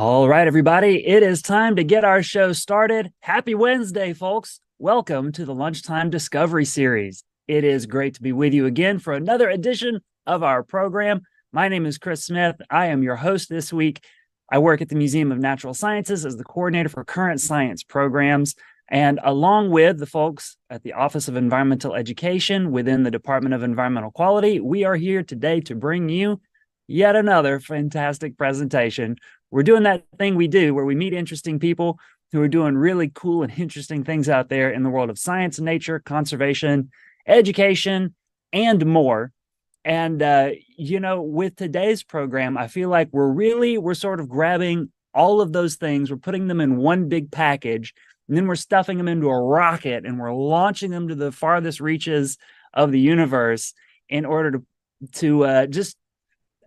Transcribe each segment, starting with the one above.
All right, everybody, it is time to get our show started. Happy Wednesday, folks. Welcome to the Lunchtime Discovery Series. It is great to be with you again for another edition of our program. My name is Chris Smith. I am your host this week. I work at the Museum of Natural Sciences as the coordinator for current science programs, and along with the folks at the Office of Environmental Education within the Department of Environmental Quality, we are here today to bring you yet another fantastic presentation. We're doing that thing we do where we meet interesting people who are doing really cool and interesting things out there in the world of science, nature, conservation, education, and more. And, with today's program, I feel like we're sort of grabbing all of those things. We're putting them in one big package, and then we're stuffing them into a rocket and we're launching them to the farthest reaches of the universe in order to just,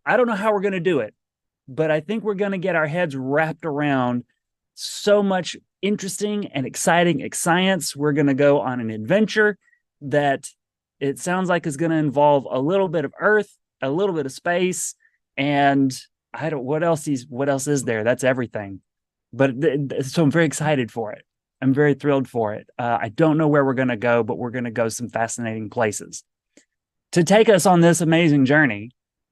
I don't know how we're going to do it, but I think we're going to get our heads wrapped around so much interesting and exciting science. We're going to go on an adventure that it sounds like is going to involve a little bit of Earth, a little bit of space, and what else is there? That's everything. So I'm very excited for it. I'm very thrilled for it. I don't know where we're going to go, but we're going to go some fascinating places. To take us on this amazing journey,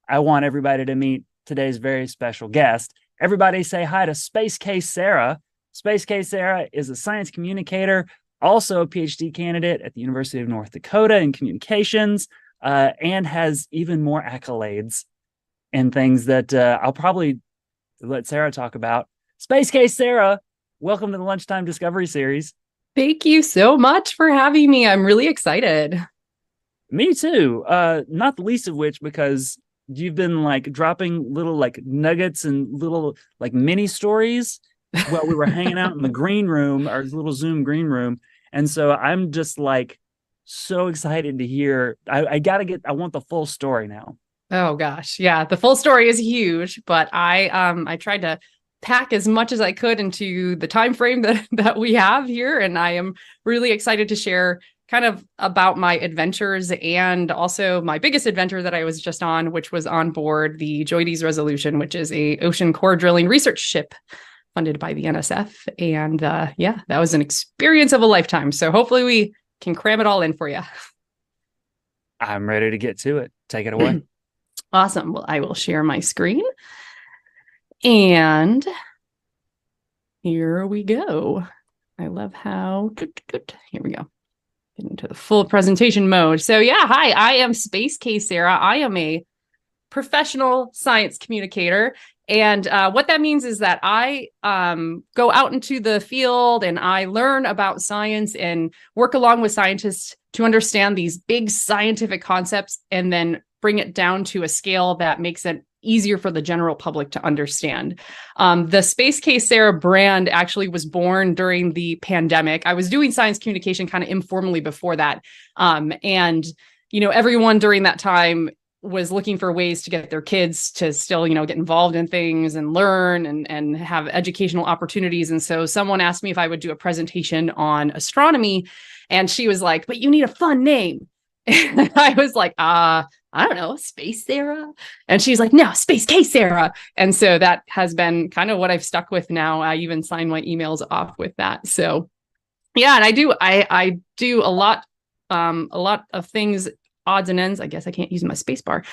I want everybody to meet today's very special guest. Everybody say hi to Space Case Sarah. Space Case Sarah is a science communicator, also a PhD candidate at the University of North Dakota in communications, and has even more accolades and things that I'll probably let Sarah talk about. Space Case Sarah, welcome to the Lunchtime Discovery Series. Thank you so much for having me. I'm really excited. Me too. Not the least of which because you've been dropping little nuggets and little mini stories while we were hanging out in the green room, our little Zoom green room. And so I'm just so excited to hear. I want the full story now. Oh gosh. Yeah. The full story is huge, but I tried to pack as much as I could into the time frame that we have here. And I am really excited to share kind of about my adventures and also my biggest adventure that I was just on, which was on board the JOIDES Resolution, which is a ocean core drilling research ship funded by the NSF. And that was an experience of a lifetime. So hopefully we can cram it all in for you. I'm ready to get to it. Take it away. Awesome. Well, I will share my screen. And here we go. I love how, here we go. Get into the full presentation mode. So yeah, hi, I am Space Case Sarah. I am a professional science communicator. And what that means is that I go out into the field and I learn about science and work along with scientists to understand these big scientific concepts and then bring it down to a scale that makes it easier for the general public to understand. The Space Case Sarah brand actually was born during the pandemic. I was doing science communication kind of informally before that. Everyone during that time was looking for ways to get their kids to still, get involved in things and learn and have educational opportunities. And so someone asked me if I would do a presentation on astronomy. And she was like, but you need a fun name. And I was like, I don't know, Space Sarah. And she's like, no, Space Case Sarah. And so that has been kind of what I've stuck with now. I even sign my emails off with that. So yeah, and I do a lot of things, odds and ends. I guess I can't use my space bar.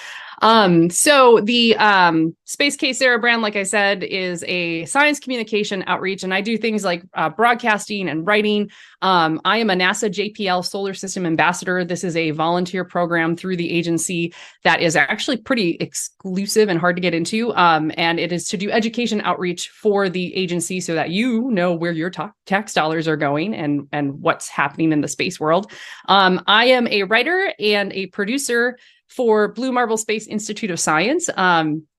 So the Space Case Sarah brand, like I said, is a science communication outreach, and I do things like broadcasting and writing. I am a NASA JPL Solar System Ambassador. This is a volunteer program through the agency that is actually pretty exclusive and hard to get into. And it is to do education outreach for the agency so that you know where your tax dollars are going and what's happening in the space world. I am a writer and a producer for Blue Marble Space Institute of Science.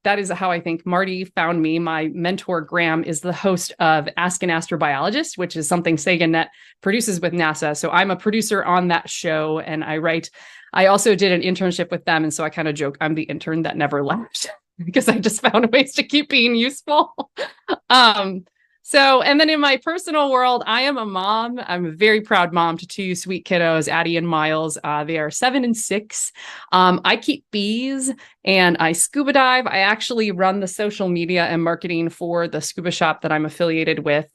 That is how I think Marty found me. My mentor, Graham, is the host of Ask an Astrobiologist, which is something SaganNet produces with NASA. So I'm a producer on that show and I write. I also did an internship with them. And so I kind of joke, I'm the intern that never left because I just found ways to keep being useful. So, and then in my personal world, I am a mom. I'm a very proud mom to two sweet kiddos, Addie and Miles. They are 7 and 6. I keep bees and I scuba dive. I actually run the social media and marketing for the scuba shop that I'm affiliated with.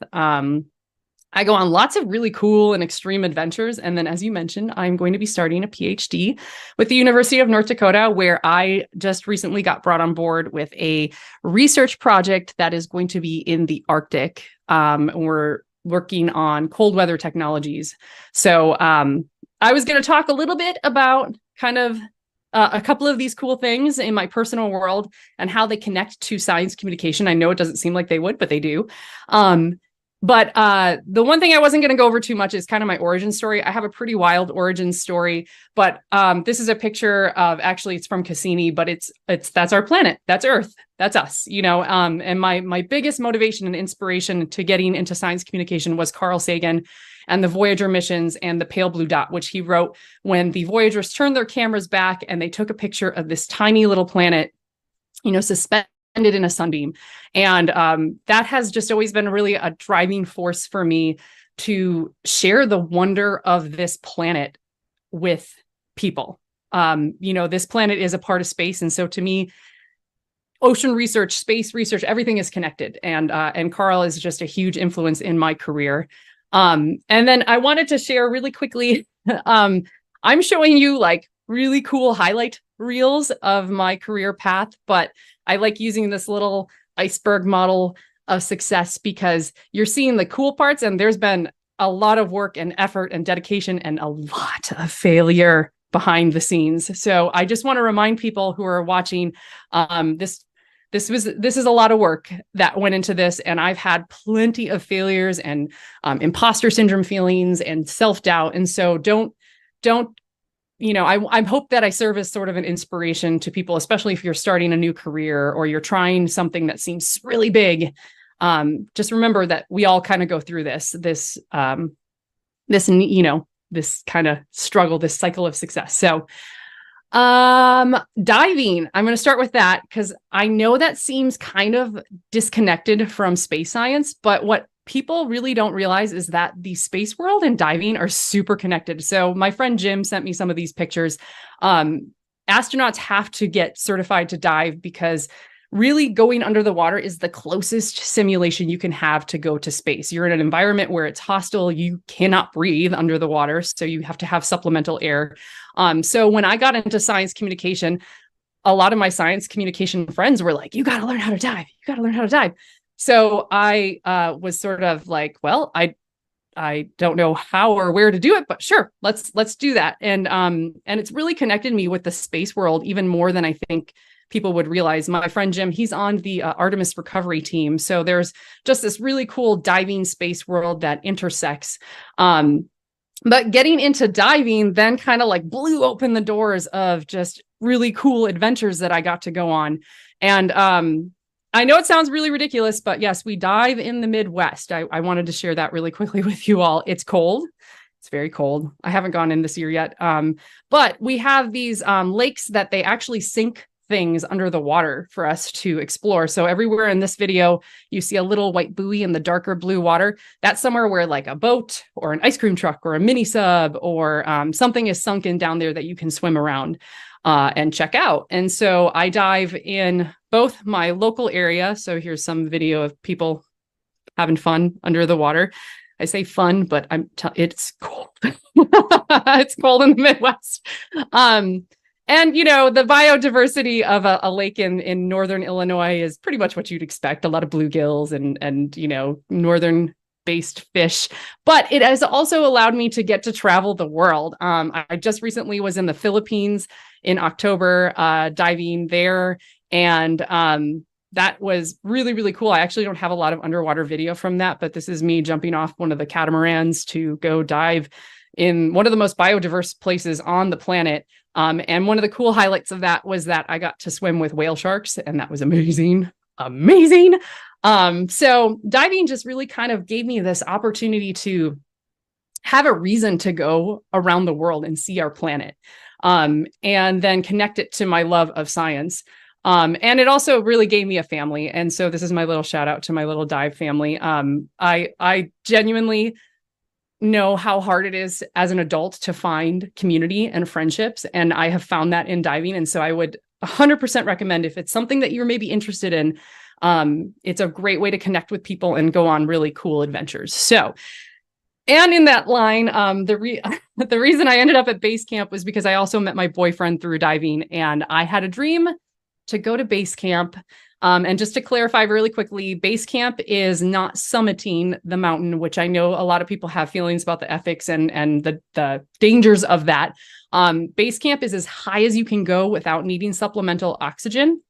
I go on lots of really cool and extreme adventures. And then, as you mentioned, I'm going to be starting a PhD with the University of North Dakota, where I just recently got brought on board with a research project that is going to be in the Arctic. We're working on cold weather technologies. So I was going to talk a little bit about kind of a couple of these cool things in my personal world and how they connect to science communication. I know it doesn't seem like they would, but they do. But the one thing I wasn't going to go over too much is kind of my origin story. I have a pretty wild origin story, but this is a picture of, actually it's from Cassini, but that's our planet. That's Earth. That's us, you know. And my biggest motivation and inspiration to getting into science communication was Carl Sagan and the Voyager missions and the pale blue dot, which he wrote when the Voyagers turned their cameras back and they took a picture of this tiny little planet, you know, suspended in a sunbeam. And that has just always been really a driving force for me to share the wonder of this planet with people. You know, this planet is a part of space. And so to me, ocean research, space research, everything is connected. And Carl is just a huge influence in my career. And then I wanted to share really quickly, I'm showing you like really cool highlight reels of my career path, but I like using this little iceberg model of success because you're seeing the cool parts, and there's been a lot of work and effort and dedication and a lot of failure behind the scenes. So I just want to remind people who are watching, this is a lot of work that went into this, and I've had plenty of failures and imposter syndrome feelings and self-doubt. And so don't you know, I hope that I serve as sort of an inspiration to people, especially if you're starting a new career or you're trying something that seems really big. Just remember that we all kind of go through this kind of struggle, this cycle of success. So diving, I'm going to start with that because I know that seems kind of disconnected from space science, but what people really don't realize is that the space world and diving are super connected. So my friend Jim sent me some of these pictures. Astronauts have to get certified to dive because really going under the water is the closest simulation you can have to go to space. You're in an environment where it's hostile. You cannot breathe under the water. So you have to have supplemental air. So when I got into science communication, a lot of my science communication friends were like, you got to learn how to dive. You got to learn how to dive. So I was sort of like, well, I don't know how or where to do it, but sure, let's do that. And it's really connected me with the space world even more than I think people would realize. My friend Jim, he's on the Artemis recovery team. So there's just this really cool diving space world that intersects. But getting into diving then kind of like blew open the doors of just really cool adventures that I got to go on. And I know it sounds really ridiculous, but yes, we dive in the Midwest. I wanted to share that really quickly with you all. It's cold. It's very cold. I haven't gone in this year yet. But we have these lakes that they actually sink things under the water for us to explore. So everywhere in this video, you see a little white buoy in the darker blue water. That's somewhere where like a boat or an ice cream truck or a mini sub or something is sunken down there that you can swim around and check out. And so I dive in both my local area. So here's some video of people having fun under the water. I say fun, but it's cold. It's cold in the Midwest. And, you know, the biodiversity of a lake in northern Illinois is pretty much what you'd expect. A lot of bluegills and you know, northern based fish, but it has also allowed me to get to travel the world. I just recently was in the Philippines in October, diving there. And that was really, really cool. I actually don't have a lot of underwater video from that, but this is me jumping off one of the catamarans to go dive in one of the most biodiverse places on the planet. And one of the cool highlights of that was that I got to swim with whale sharks, and that was amazing. Amazing. So diving just really kind of gave me this opportunity to have a reason to go around the world and see our planet, and then connect it to my love of science. And it also really gave me a family. And so this is my little shout out to my little dive family. I genuinely know how hard it is as an adult to find community and friendships. And I have found that in diving. And so I would 100% recommend, if it's something that you're maybe interested in, it's a great way to connect with people and go on really cool adventures. So, and in that line, the reason I ended up at base camp was because I also met my boyfriend through diving, and I had a dream to go to base camp. And just to clarify really quickly, base camp is not summiting the mountain, which I know a lot of people have feelings about the ethics and the dangers of that. Base camp is as high as you can go without needing supplemental oxygen.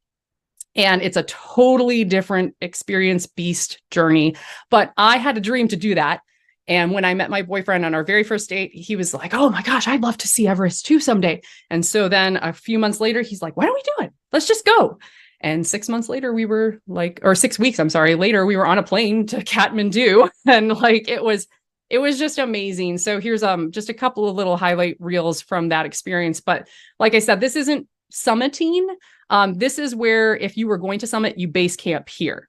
And it's a totally different experience, beast journey. But I had a dream to do that. And when I met my boyfriend on our very first date, he was like, oh my gosh, I'd love to see Everest too someday. And so then a few months later, he's like, why don't we do it? Let's just go. And 6 months later, we were like, or 6 weeks, I'm sorry, later, we were on a plane to Kathmandu. And like, it was just amazing. So here's just a couple of little highlight reels from that experience. But like I said, this isn't summiting. This is where, if you were going to summit, you base camp here.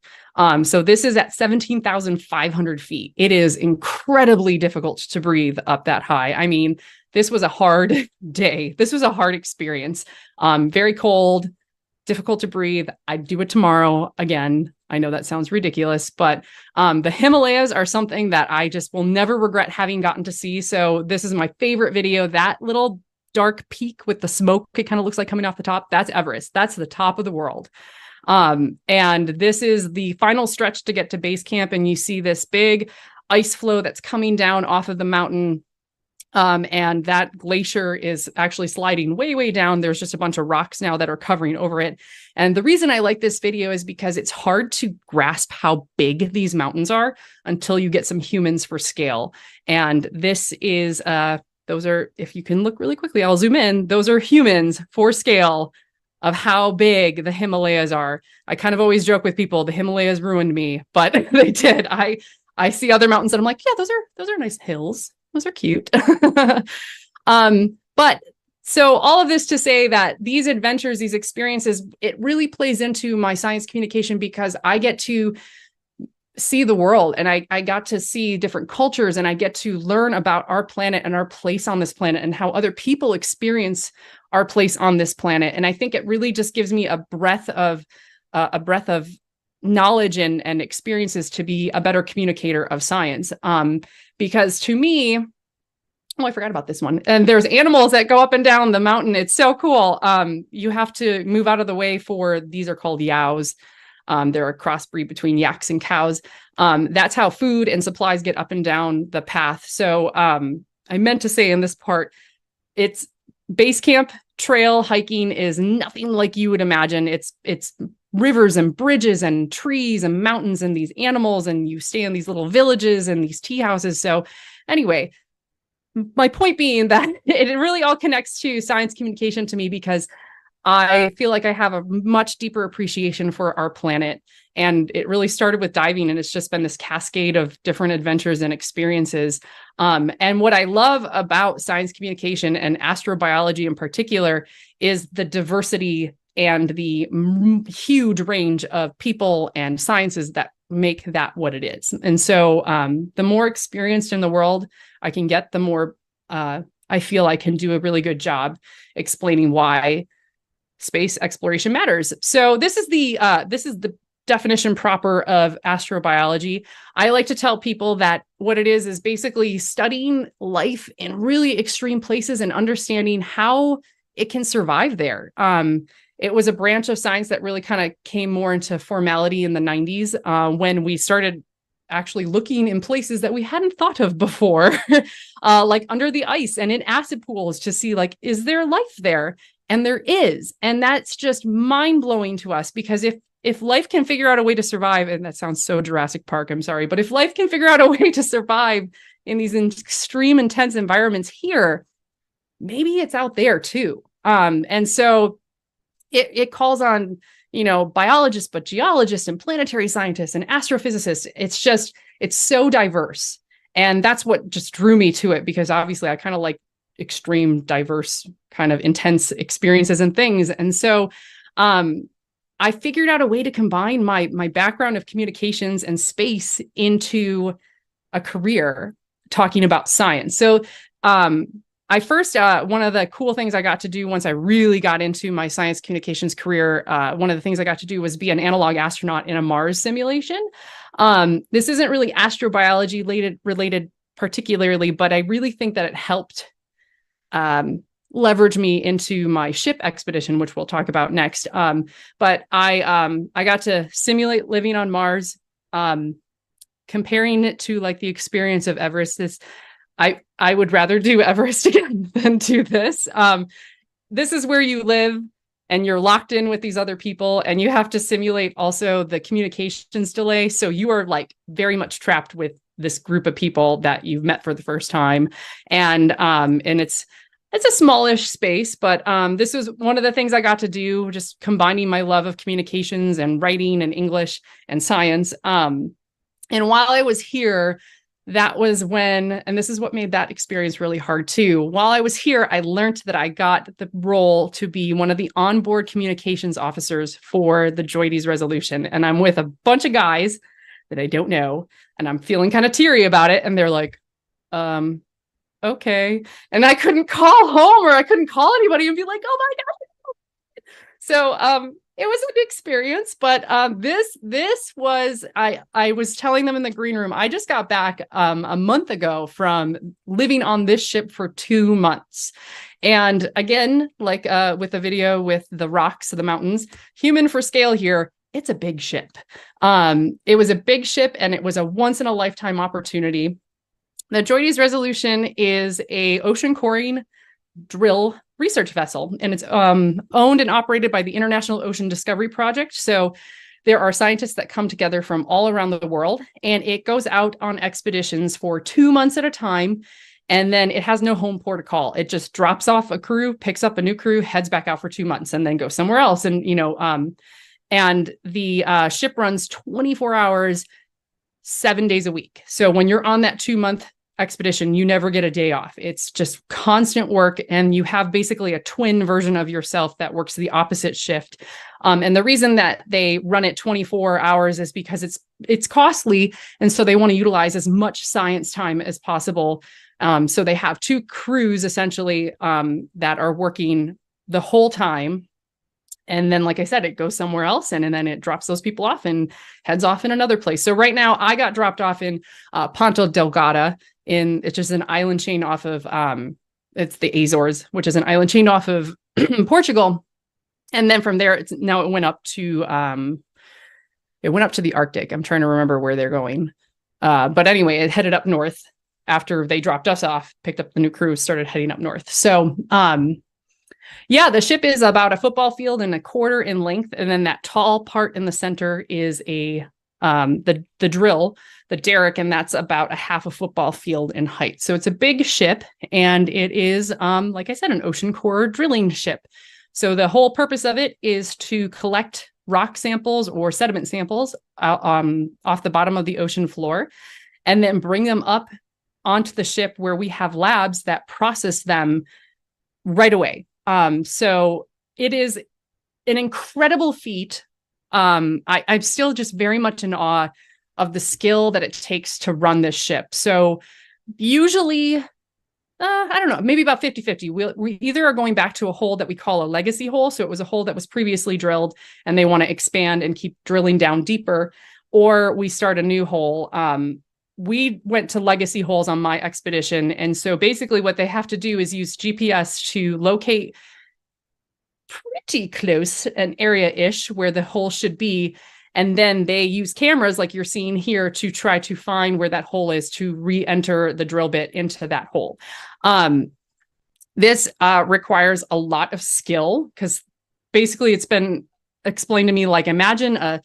So this is at 17,500 feet. It is incredibly difficult to breathe up that high. I mean, this was a hard day. This was a hard experience. Very cold, difficult to breathe. I'd do it tomorrow again. I know that sounds ridiculous, but the Himalayas are something that I just will never regret having gotten to see. So this is my favorite video. That little dark peak with the smoke, it kind of looks like coming off the top. That's Everest. That's the top of the world. And this is the final stretch to get to base camp. And you see this big ice flow that's coming down off of the mountain. And that glacier is actually sliding way, way down. There's just a bunch of rocks now that are covering over it. And the reason I like this video is because it's hard to grasp how big these mountains are until you get some humans for scale. And this is, those are, if you can look really quickly, I'll zoom in. Those are humans for scale of how big the Himalayas are. I kind of always joke with people, the Himalayas ruined me, but they did. I see other mountains and I'm like, yeah, those are nice hills. Those are cute. But so all of this to say that these adventures, these experiences, it really plays into my science communication because I get to see the world and I got to see different cultures and I get to learn about our planet and our place on this planet and how other people experience our place on this planet. And I think it really just gives me a breadth of knowledge and experiences to be a better communicator of science. Because to me, oh, I forgot about this one. And there's animals that go up and down the mountain. It's so cool. You have to move out of the way for, these are called yows. They're a crossbreed between yaks and cows. That's how food and supplies get up and down the path. So I meant to say in this part, it's base camp trail hiking is nothing like you would imagine. It's rivers and bridges and trees and mountains and these animals, and you stay in these little villages and these tea houses. So anyway, my point being that it really all connects to science communication to me because I feel like I have a much deeper appreciation for our planet. And it really started with diving, and it's just been this cascade of different adventures and experiences. And what I love about science communication and astrobiology in particular is the diversity and the huge range of people and sciences that make that what it is. And so the more experienced in the world I can get, the more I feel I can do a really good job explaining why space exploration matters. So this is the definition proper of astrobiology. I like to tell people that what it is basically studying life in really extreme places and understanding how it can survive there. It was a branch of science that really kind of came more into formality in the 90s when we started actually looking in places that we hadn't thought of before, like under the ice and in acid pools to see, like, is there life there? And there is. And that's just mind-blowing to us because if life can figure out a way to survive, and that sounds so Jurassic Park, I'm sorry, but if life can figure out a way to survive in these extreme, intense environments here, maybe it's out there too. And so it calls on, biologists, but geologists and planetary scientists and astrophysicists. It's so diverse. And that's what just drew me to it, because obviously I kind of like extreme, diverse, kind of intense experiences and things. And so I figured out a way to combine my background of communications and space into a career talking about science. So I first, one of the cool things I got to do once I really got into my science communications career, one of the things I got to do was be an analog astronaut in a Mars simulation. This isn't really astrobiology related particularly, but I really think that it helped leverage me into my ship expedition, which we'll talk about next. But I got to simulate living on Mars, comparing it to like the experience of Everest. I would rather do Everest again than do this. This is where you live and you're locked in with these other people, and you have to simulate also the communications delay. So you are like very much trapped with this group of people that you've met for the first time. And it's a smallish space, but this was one of the things I got to do, just combining my love of communications and writing and English and science. And while I was here, that was when, and this is what made that experience really hard too. While I was here, I learned that I got the role to be one of the onboard communications officers for the JOIDES Resolution. And I'm with a bunch of guys that I don't know, and I'm feeling kind of teary about it. And they're like, okay. And I couldn't call home, or I couldn't call anybody and be like, oh my God. So it was an experience, but this was, I was telling them in the green room, I just got back a month ago from living on this ship for 2 months. And again, like with the video with the rocks of the mountains, human for scale here, it's a big ship. It was a big ship, and it was a once in a lifetime opportunity. The JOIDES Resolution is a ocean coring drill research vessel, and it's owned and operated by the International Ocean Discovery Project. So there are scientists that come together from all around the world, and it goes out on expeditions for 2 months at a time. And then it has no home port of call. It just drops off a crew, picks up a new crew, heads back out for 2 months, and then goes somewhere else. And, and the ship runs 24 hours, 7 days a week. So when you're on that 2 month expedition, you never get a day off. It's just constant work, and you have basically a twin version of yourself that works the opposite shift. And the reason that they run it 24 hours is because it's costly, and so they want to utilize as much science time as possible. So they have 2 crews essentially that are working the whole time. And then, like I said, it goes somewhere else, and then it drops those people off and heads off in another place. So right now I got dropped off in Ponta Delgada, it's just an island chain off of, it's the Azores, which is an island chain off of Portugal. And then from there, it went up to the Arctic. I'm trying to remember where they're going. But anyway, it headed up north after they dropped us off, picked up the new crew, started heading up north. So, yeah, the ship is about a football field and a quarter in length. And then that tall part in the center is the drill, the derrick, and that's about a half a football field in height. So it's a big ship, and it is, like I said, an ocean core drilling ship. So the whole purpose of it is to collect rock samples or sediment samples off the bottom of the ocean floor, and then bring them up onto the ship where we have labs that process them right away. So it is an incredible feat. I'm still just very much in awe of the skill that it takes to run this ship. So usually, I don't know, maybe about 50-50. We either are going back to a hole that we call a legacy hole. So it was a hole that was previously drilled and they want to expand and keep drilling down deeper, or we start a new hole. We went to legacy holes on my expedition. And so basically what they have to do is use GPS to locate pretty close an area-ish where the hole should be. And then they use cameras like you're seeing here to try to find where that hole is to re-enter the drill bit into that hole. This requires a lot of skill, because basically it's been explained to me like, imagine a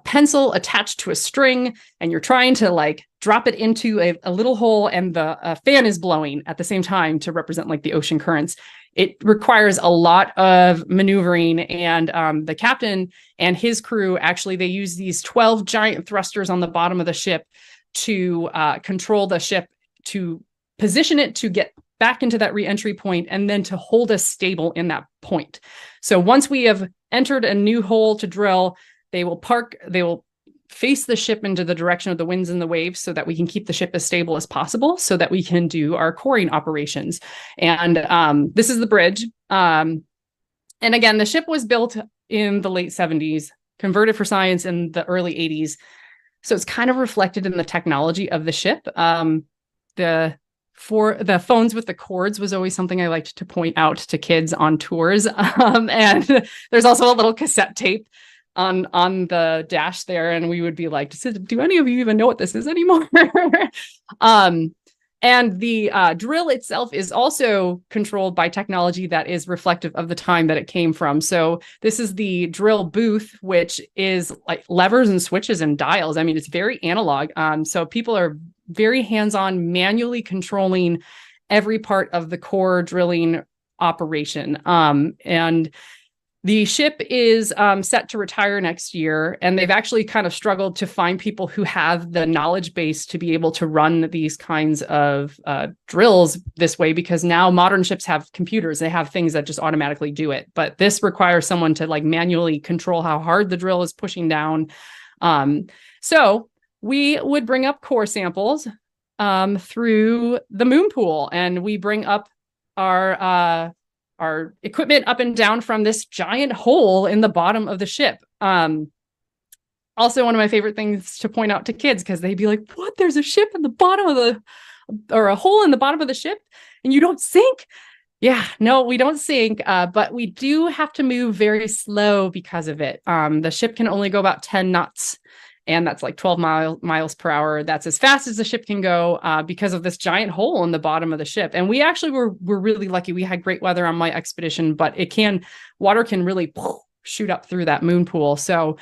pencil attached to a string, and you're trying to like drop it into a little hole, and the fan is blowing at the same time to represent like the ocean currents. It requires a lot of maneuvering, and the captain and his crew, actually, they use these 12 giant thrusters on the bottom of the ship to control the ship, to position it to get back into that re-entry point and then to hold us stable in that point. So once we have entered a new hole to drill, they will face the ship into the direction of the winds and the waves so that we can keep the ship as stable as possible so that we can do our coring operations. And this is the bridge. And again, the ship was built in the late 70s, converted for science in the early 80s. So it's kind of reflected in the technology of the ship. The phones with the cords was always something I liked to point out to kids on tours. And there's also a little cassette tape on the dash there, and we would be like, do any of you even know what this is anymore? And the drill itself is also controlled by technology that is reflective of the time that it came from. So this is the drill booth, which is like levers and switches and dials. I mean, it's very analog. So people are very hands-on, manually controlling every part of the core drilling operation. And the ship is set to retire next year, and they've actually kind of struggled to find people who have the knowledge base to be able to run these kinds of drills this way, because now modern ships have computers. They have things that just automatically do it. But this requires someone to like manually control how hard the drill is pushing down. So we would bring up core samples through the moon pool, and we bring up our equipment up and down from this giant hole in the bottom of the ship. Also one of my favorite things to point out to kids, because they'd be like, what, there's a ship in the bottom of or a hole in the bottom of the ship and you don't sink? Yeah, no, we don't sink, but we do have to move very slow because of it. The ship can only go about 10 knots. And that's like 12 miles per hour. That's as fast as the ship can go because of this giant hole in the bottom of the ship. And we actually were really lucky. We had great weather on my expedition, but water can really shoot up through that moon pool. So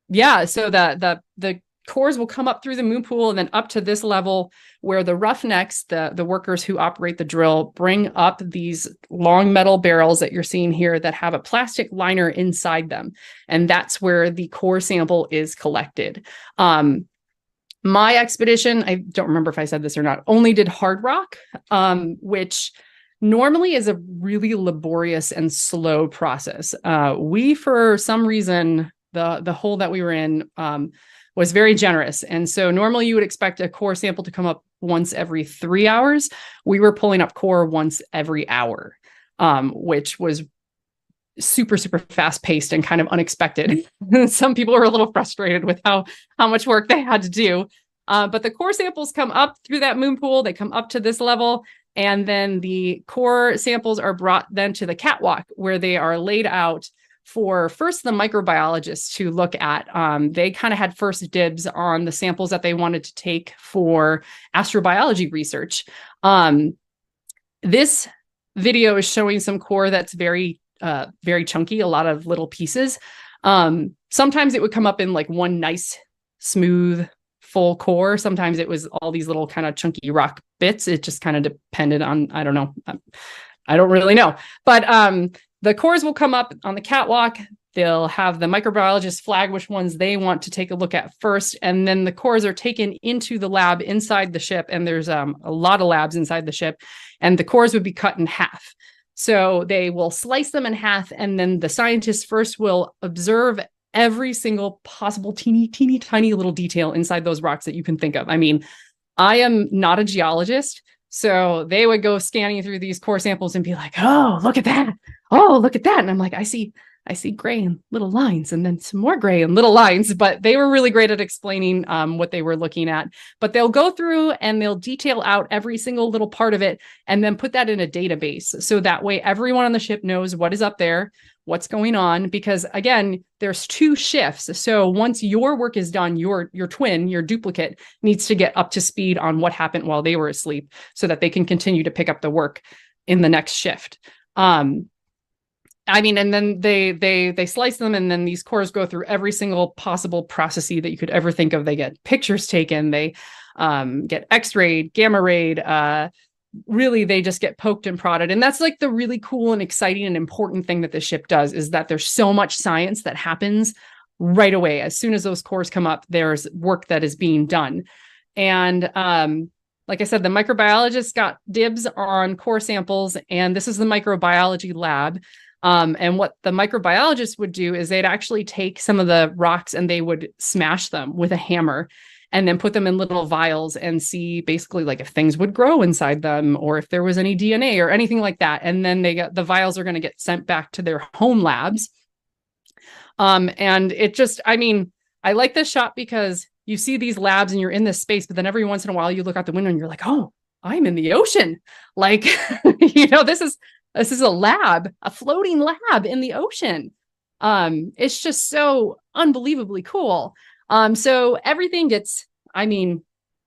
yeah, so the cores will come up through the moon pool and then up to this level where the roughnecks, the workers who operate the drill, bring up these long metal barrels that you're seeing here that have a plastic liner inside them. And that's where the core sample is collected. My expedition, I don't remember if I said this or not, only did hard rock, which normally is a really laborious and slow process. We, for some reason, the hole that we were in, was very generous. And so normally you would expect a core sample to come up once every 3 hours. We were pulling up core once every hour, which was super, super fast paced and kind of unexpected. Some people were a little frustrated with how much work they had to do. But the core samples come up through that moon pool. They come up to this level. And then the core samples are brought then to the catwalk, where they are laid out for first the microbiologists to look at. They kind of had first dibs on the samples that they wanted to take for astrobiology research. This video is showing some core that's very chunky, a lot of little pieces. Sometimes it would come up in like one nice, smooth, full core. Sometimes it was all these little kind of chunky rock bits. It just kind of depended on, I don't know. I don't really know. But the cores will come up on the catwalk. They'll have the microbiologists flag which ones they want to take a look at first. And then the cores are taken into the lab inside the ship. And there's a lot of labs inside the ship. And the cores would be cut in half. So they will slice them in half. And then the scientists first will observe every single possible teeny tiny little detail inside those rocks that you can think of. I mean, I am not a geologist. So they would go scanning through these core samples and be like, oh, look at that. Oh, look at that. And I'm like, I see gray and little lines, and then some more gray and little lines. But they were really great at explaining what they were looking at. But they'll go through and they'll detail out every single little part of it and then put that in a database. So that way everyone on the ship knows what is up there, what's going on, because again, there's 2 shifts. So once your work is done, your twin, your duplicate, needs to get up to speed on what happened while they were asleep so that they can continue to pick up the work in the next shift. I mean, and then they slice them, and then these cores go through every single possible process that you could ever think of. They get pictures taken, they get X-rayed, gamma rayed, really they just get poked and prodded. And that's like the really cool and exciting and important thing that the ship does, is that there's so much science that happens right away. As soon as those cores come up, there's work that is being done. And like I said, the microbiologist got dibs on core samples, and this is the microbiology lab. And what the microbiologists would do is they'd actually take some of the rocks and they would smash them with a hammer and then put them in little vials and see basically like if things would grow inside them or if there was any DNA or anything like that. And then the vials are going to get sent back to their home labs. And it just, I mean, I like this shot because you see these labs and you're in this space, but then every once in a while you look out the window and you're like, oh, I'm in the ocean. Like, this is a lab, a floating lab in the ocean. It's just so unbelievably cool. So everything gets, I mean,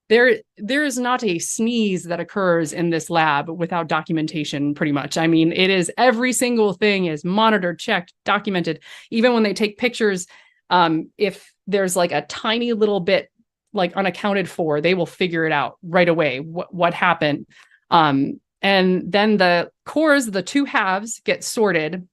there is not a sneeze that occurs in this lab without documentation, pretty much. I mean, it is every single thing is monitored, checked, documented. Even when they take pictures, if there's like a tiny little bit like unaccounted for, they will figure it out right away, what happened. And then the cores, the two halves, get sorted.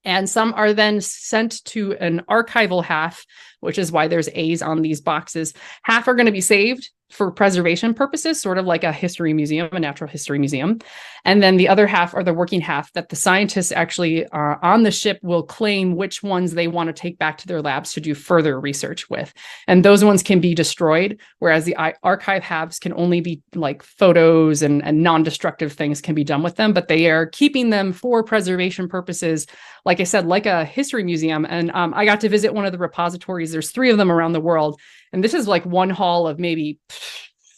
And some are then sent to an archival half, which is why there's A's on these boxes. Half are going to be saved for preservation purposes, sort of like a history museum, a natural history museum. And then the other half are the working half that the scientists actually on the ship will claim which ones they want to take back to their labs to do further research with. And those ones can be destroyed, whereas the archive halves can only be like photos and non-destructive things can be done with them, but they are keeping them for preservation purposes, like I said, like a history museum. And I got to visit one of the repositories. There's 3 of them around the world. And this is like one hall of maybe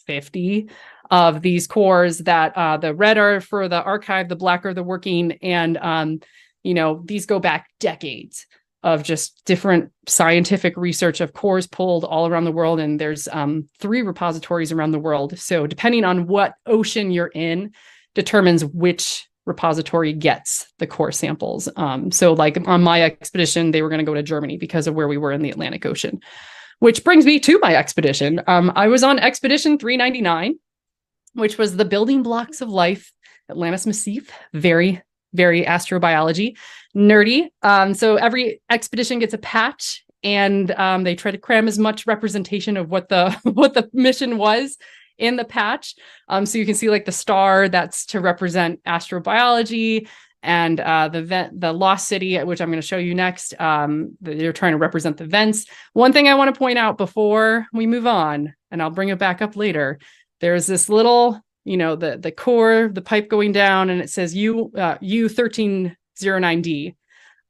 50 of these cores that the red are for the archive, the black are the working. And, these go back decades of just different scientific research of cores pulled all around the world. And there's 3 repositories around the world. So depending on what ocean you're in determines which repository gets the core samples. So like on my expedition, they were going to go to Germany because of where we were in the Atlantic Ocean. Which brings me to my expedition. I was on expedition 399, which was the building blocks of life, Atlantis Massif, very, very astrobiology, nerdy. So every expedition gets a patch, and they try to cram as much representation of what the mission was in the patch. So you can see like the star that's to represent astrobiology, and the Lost City, which I'm going to show you next. They're trying to represent the vents. One thing I want to point out before we move on, and I'll bring it back up later, there's this little, the core, the pipe going down, and it says U1309D.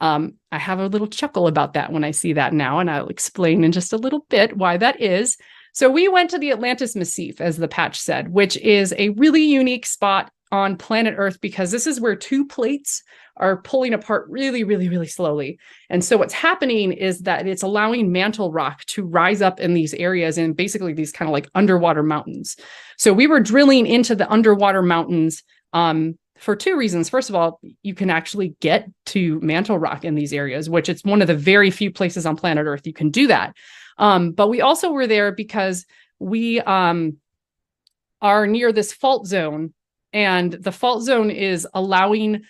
I have a little chuckle about that when I see that now, and I'll explain in just a little bit why that is. So we went to the Atlantis Massif, as the patch said, which is a really unique spot on planet Earth because this is where 2 plates are pulling apart really, really, really slowly. And so what's happening is that it's allowing mantle rock to rise up in these areas and basically these kind of like underwater mountains. So we were drilling into the underwater mountains for 2 reasons. First of all, you can actually get to mantle rock in these areas, which it's one of the very few places on planet Earth you can do that. But we also were there because we are near this fault zone. And the fault zone is allowing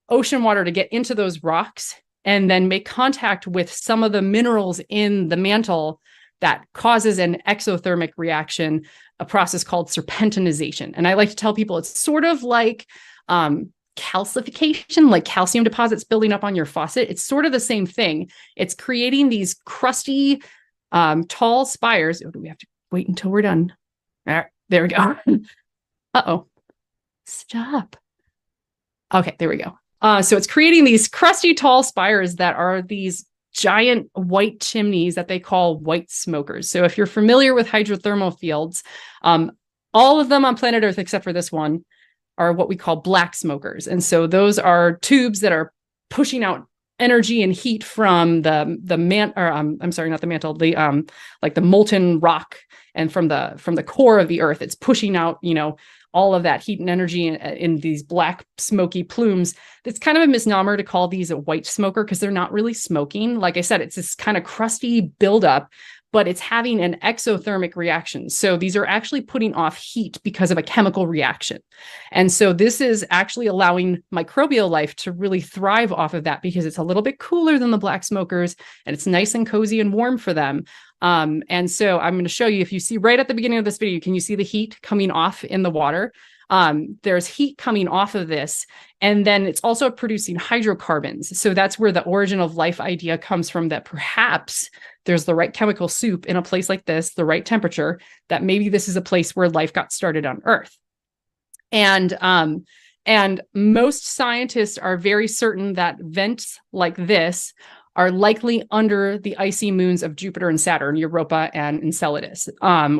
ocean water to get into those rocks and then make contact with some of the minerals in the mantle that causes an exothermic reaction, a process called serpentinization. And I like to tell people it's sort of like calcification, like calcium deposits building up on your faucet. It's sort of the same thing. It's creating these crusty, tall spires. Oh, do we have to wait until we're done? All right, there we go. Uh-oh. Stop. Okay, there we go. So it's creating these crusty, tall spires that are these giant white chimneys that they call white smokers. So if you're familiar with hydrothermal fields, all of them on planet Earth, except for this one, are what we call black smokers. And so those are tubes that are pushing out energy and heat from the molten rock, and from the core of the Earth. It's pushing out, all of that heat and energy in these black smoky plumes. It's kind of a misnomer to call these a white smoker because they're not really smoking. Like I said, it's this kind of crusty buildup, but it's having an exothermic reaction. So these are actually putting off heat because of a chemical reaction. And so this is actually allowing microbial life to really thrive off of that because it's a little bit cooler than the black smokers and it's nice and cozy and warm for them. And so I'm going to show you, if you see right at the beginning of this video, can you see the heat coming off in the water? There's heat coming off of this, and then it's also producing hydrocarbons. So that's where the origin of life idea comes from, that perhaps there's the right chemical soup in a place like this, the right temperature, that maybe this is a place where life got started on Earth. And most scientists are very certain that vents like this are likely under the icy moons of Jupiter and Saturn, Europa and Enceladus.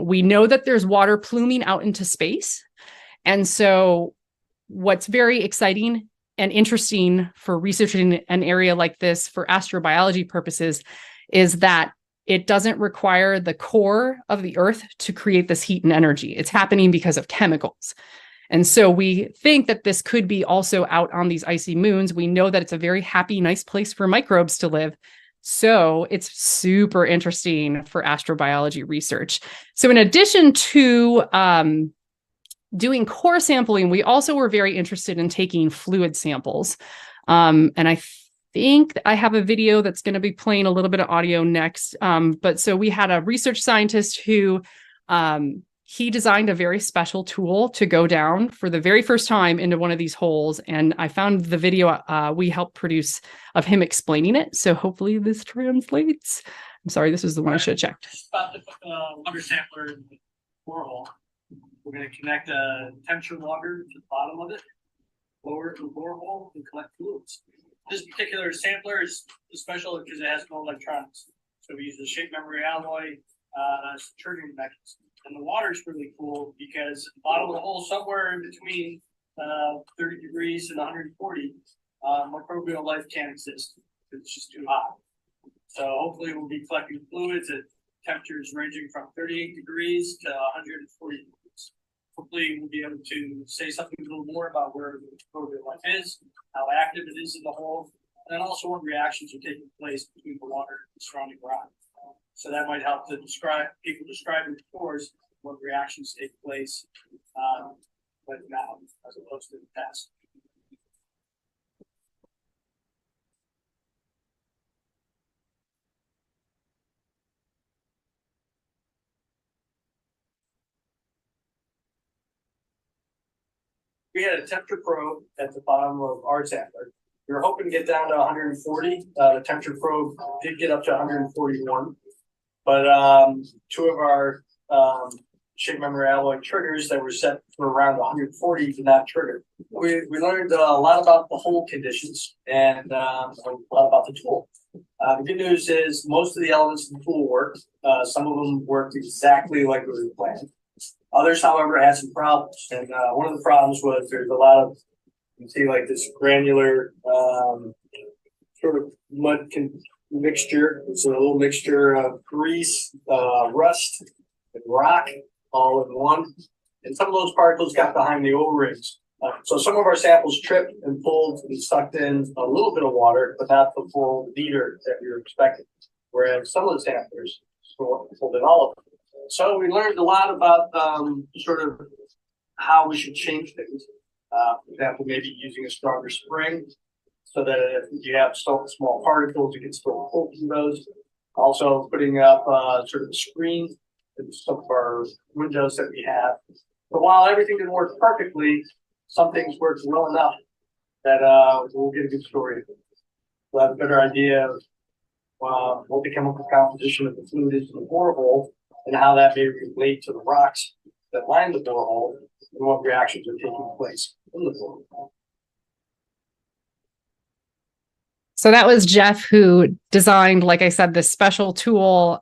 We know that there's water pluming out into space. And so what's very exciting and interesting for researching an area like this for astrobiology purposes is that it doesn't require the core of the Earth to create this heat and energy. It's happening because of chemicals. And so we think that this could be also out on these icy moons. We know that it's a very happy, nice place for microbes to live. So it's super interesting for astrobiology research. So in addition to doing core sampling, we also were very interested in taking fluid samples. And I think I have a video that's going to be playing a little bit of audio next. But so we had a research scientist who he designed a very special tool to go down for the very first time into one of these holes. And I found the video we helped produce of him explaining it. So hopefully this translates. I'm sorry, this is the one I should have checked. About the water sampler in the borehole. We're going to connect a temperature logger to the bottom of it, lower it to the borehole, and collect fluids. This particular sampler is special because it has no electronics. So we use the shape memory alloy as a triggering mechanism. And the water is really cool because at the bottom of the hole, somewhere in between 30 degrees and 140, microbial life can't exist because it's just too hot. So hopefully we'll be collecting fluids at temperatures ranging from 38 degrees to 140 degrees. Hopefully we'll be able to say something a little more about where the microbial life is, how active it is in the hole, and then also what reactions are taking place between the water and the surrounding rock. So that might help to people describe in the course what reactions take place right now as opposed to the past. We had a temperature probe at the bottom of our sampler. We were hoping to get down to 140. The temperature probe did get up to 141. But two of our shape memory alloy triggers that were set for around 140 did not trigger. We learned a lot about the hole conditions and a lot about the tool. The good news is most of the elements of the tool worked. Some of them worked exactly like we were planned. Others, however, had some problems. And one of the problems was there's a lot of, you can see like this granular sort of mud mixture. It's a little mixture of grease, rust, and rock all in one. And some of those particles got behind the O-rings. So some of our samples tripped and pulled and sucked in a little bit of water, but not the full liter that we were expecting. Whereas some of the samplers pulled in all of it. So we learned a lot about sort of how we should change things. For example, maybe using a stronger spring so that if you have small particles, you can still pull through those. Also putting up sort of a screen in some of our windows that we have. But while everything didn't work perfectly, some things worked well enough that we'll get a good story. We'll have a better idea of what the chemical composition of the fluid is in the borehole and how that may relate to the rocks that line the borehole and what reactions are taking place in the borehole. So that was Jeff, who designed, like I said, this special tool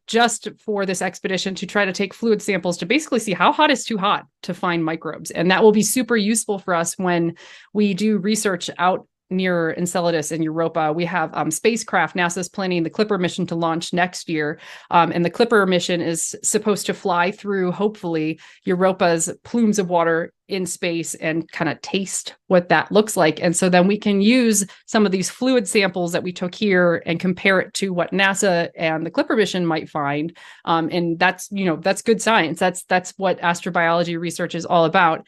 just for this expedition to try to take fluid samples to basically see how hot is too hot to find microbes. And that will be super useful for us when we do research out near Enceladus and Europa. We have spacecraft. NASA's planning the Clipper mission to launch next year. And the Clipper mission is supposed to fly through, hopefully, Europa's plumes of water in space and kind of taste what that looks like. And so then we can use some of these fluid samples that we took here and compare it to what NASA and the Clipper mission might find. And that's, that's good science. That's what astrobiology research is all about.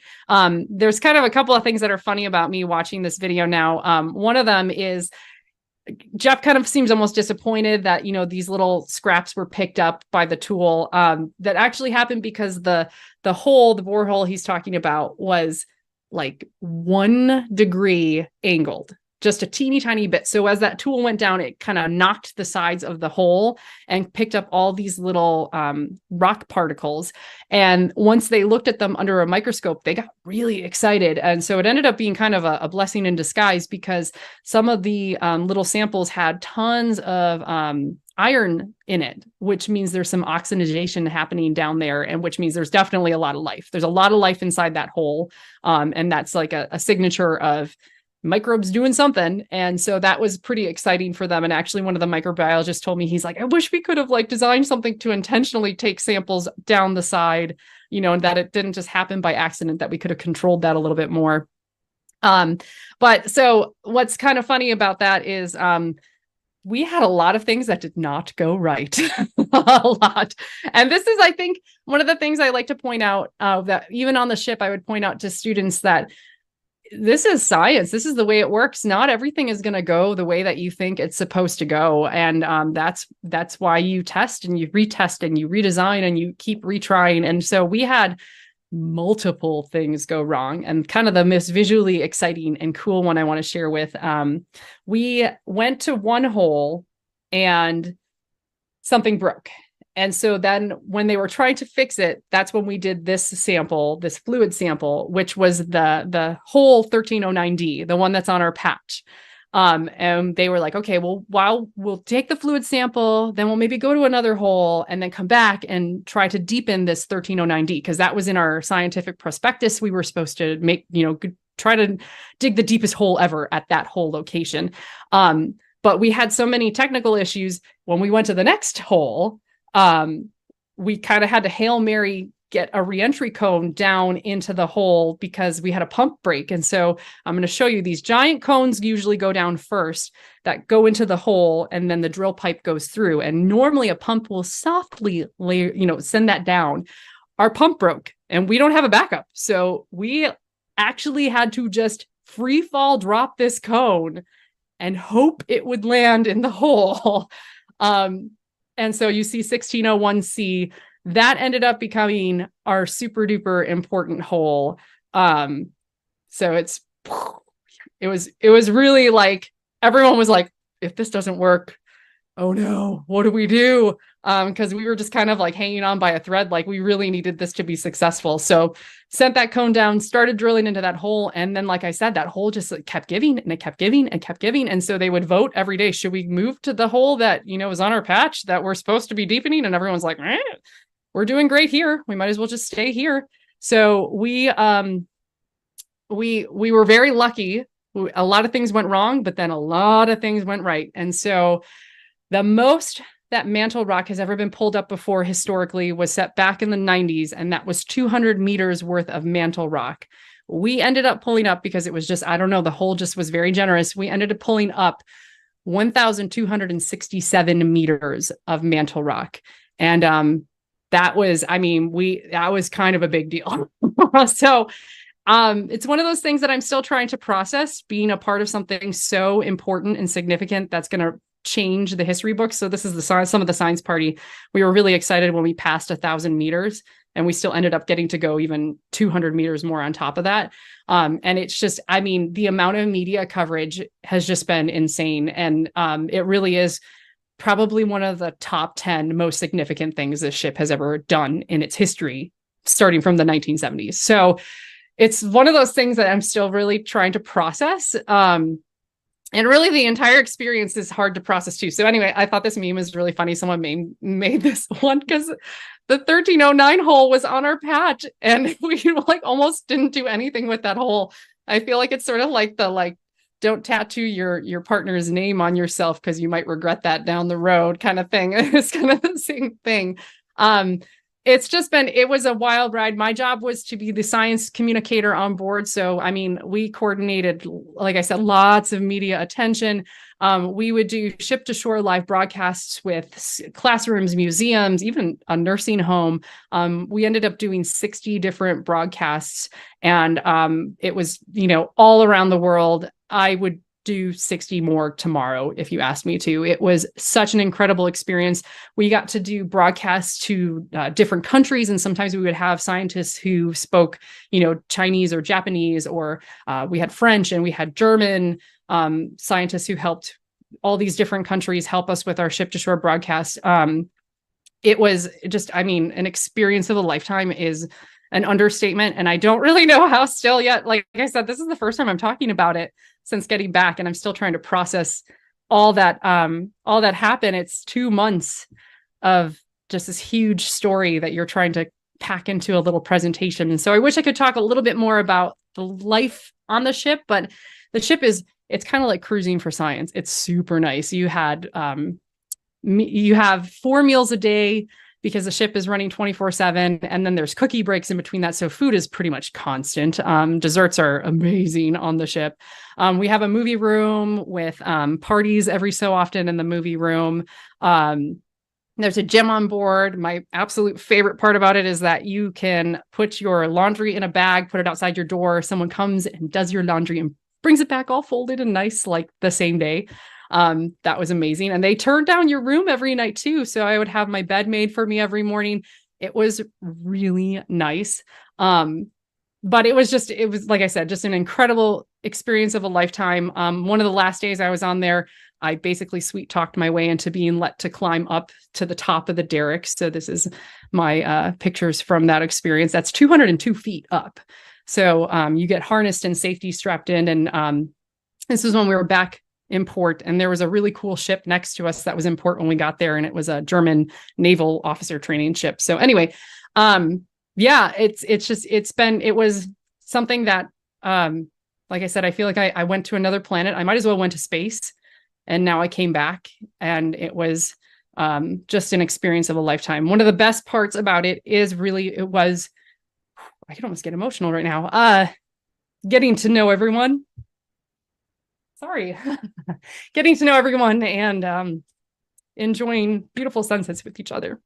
There's kind of a couple of things that are funny about me watching this video now. One of them is Jeff kind of seems almost disappointed that, these little scraps were picked up by the tool. That actually happened because the borehole he's talking about was like 1 degree angled, just a teeny tiny bit. So as that tool went down, it kind of knocked the sides of the hole and picked up all these little rock particles. And once they looked at them under a microscope, they got really excited. And so it ended up being kind of a blessing in disguise, because some of the little samples had tons of iron in it, which means there's some oxidation happening down there, and which means there's definitely a lot of life. There's a lot of life inside that hole. And that's like a signature of microbes doing something. And so that was pretty exciting for them. And actually one of the microbiologists told me, he's like, I wish we could have like designed something to intentionally take samples down the side, and that it didn't just happen by accident, that we could have controlled that a little bit more. But so what's kind of funny about that is, we had a lot of things that did not go right. A lot. And this is, I think, one of the things I like to point out, that even on the ship, I would point out to students that this is science. This is the way it works. Not everything is going to go the way that you think it's supposed to go. And that's why you test and you retest and you redesign and you keep retrying. And so we had multiple things go wrong. And kind of the most visually exciting and cool one I want to share with, we went to one hole and something broke. And so then when they were trying to fix it, that's when we did this sample, this fluid sample, which was the whole 1309D, the one that's on our patch. And they were like, okay, well, we'll take the fluid sample, then we'll maybe go to another hole and then come back and try to deepen this 1309D, because that was in our scientific prospectus. We were supposed to make, try to dig the deepest hole ever at that whole location. But we had so many technical issues when we went to the next hole. We kind of had to Hail Mary get a reentry cone down into the hole because we had a pump break. And so I'm going to show you these giant cones usually go down first that go into the hole, and then the drill pipe goes through. And normally a pump will softly send that down. Our pump broke and we don't have a backup. So we actually had to just free fall drop this cone and hope it would land in the hole. And so you see 1601C, that ended up becoming our super duper important hole. So it was really like, everyone was like, if this doesn't work, oh no, what do we do? Because we were just kind of like hanging on by a thread. Like we really needed this to be successful. So sent that cone down, started drilling into that hole. And then, like I said, that hole just kept giving and it kept giving and kept giving. And so they would vote every day. Should we move to the hole that, was on our patch that we're supposed to be deepening? And everyone's like, we're doing great here. We might as well just stay here. So we were very lucky. A lot of things went wrong, but then a lot of things went right. And so the most that mantle rock has ever been pulled up before historically was set back in the 90s, and that was 200 meters worth of mantle rock. We ended up pulling up, because it was just, I don't know, the hole just was very generous. We ended up pulling up 1,267 meters of mantle rock. And that was kind of a big deal. So it's one of those things that I'm still trying to process, being a part of something so important and significant that's going to change the history books. So this is some of the science party. We were really excited when we passed 1,000 meters, and we still ended up getting to go even 200 meters more on top of that. And it's just, the amount of media coverage has just been insane. And it really is probably one of the top 10 most significant things this ship has ever done in its history, starting from the 1970s. So it's one of those things that I'm still really trying to process. And really, the entire experience is hard to process too. So anyway, I thought this meme was really funny. Someone made this one because the 1309 hole was on our patch, and we almost didn't do anything with that hole. I feel like it's sort of like don't tattoo your partner's name on yourself because you might regret that down the road kind of thing. It's kind of the same thing. It was a wild ride. My job was to be the science communicator on board. So, we coordinated, like I said, lots of media attention. We would do ship to shore live broadcasts with classrooms, museums, even a nursing home. We ended up doing 60 different broadcasts, and it was, all around the world. I would do 60 more tomorrow if you asked me to. It was such an incredible experience. We got to do broadcasts to different countries, and sometimes we would have scientists who spoke, Chinese or Japanese, or we had French and we had German scientists who helped all these different countries help us with our ship to shore broadcast. It was just, an experience of a lifetime is an understatement. And I don't really know how still yet. Like I said, this is the first time I'm talking about it since getting back, and I'm still trying to process all that happened. It's 2 months of just this huge story that you're trying to pack into a little presentation. And so I wish I could talk a little bit more about the life on the ship, but the ship it's kind of like cruising for science. It's super nice. You have 4 meals a day because the ship is running 24/7. And then there's cookie breaks in between that. So food is pretty much constant. Desserts are amazing on the ship. We have a movie room with parties every so often in the movie room. There's a gym on board. My absolute favorite part about it is that you can put your laundry in a bag, put it outside your door. Someone comes and does your laundry and brings it back all folded and nice, like the same day. That was amazing. And they turned down your room every night too. So I would have my bed made for me every morning. It was really nice. But it was like I said, just an incredible experience of a lifetime. One of the last days I was on there, I basically sweet talked my way into being let to climb up to the top of the derrick. So this is my pictures from that experience. That's 202 feet up. So you get harnessed and safety strapped in. And this is when we were back in port, and there was a really cool ship next to us that was in port when we got there, and it was a German naval officer training ship. So anyway, it was something that, like I said, I feel like I went to another planet. I might as well went to space, and now I came back, and it was just an experience of a lifetime. One of the best parts about it is I can almost get emotional right now. Getting to know everyone. Sorry. Getting to know everyone and enjoying beautiful sunsets with each other.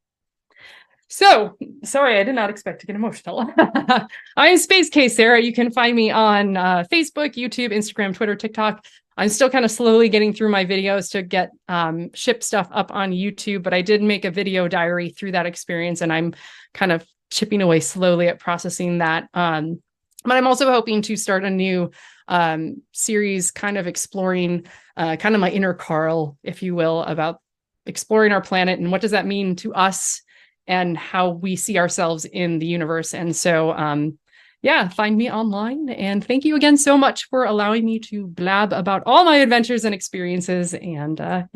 So, sorry, I did not expect to get emotional. I am Space Case Sarah. You can find me on Facebook, YouTube, Instagram, Twitter, TikTok. I'm still kind of slowly getting through my videos to get ship stuff up on YouTube, but I did make a video diary through that experience, and I'm kind of chipping away slowly at processing that. But I'm also hoping to start a new series kind of exploring kind of my inner Carl, if you will, about exploring our planet and what does that mean to us and how we see ourselves in the universe. And so, find me online. And thank you again so much for allowing me to blab about all my adventures and experiences. And that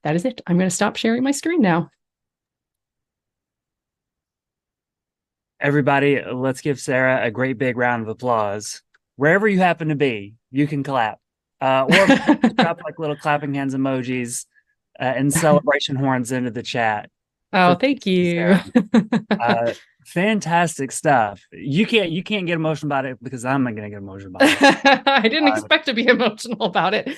is it. I'm going to stop sharing my screen now. Everybody, let's give Sarah a great big round of applause. Wherever you happen to be, you can clap. Or drop like little clapping hands emojis and celebration horns into the chat. Oh, thank you. Fantastic stuff. You can't get emotional about it because I'm not gonna get emotional about it. I didn't expect to be emotional about it.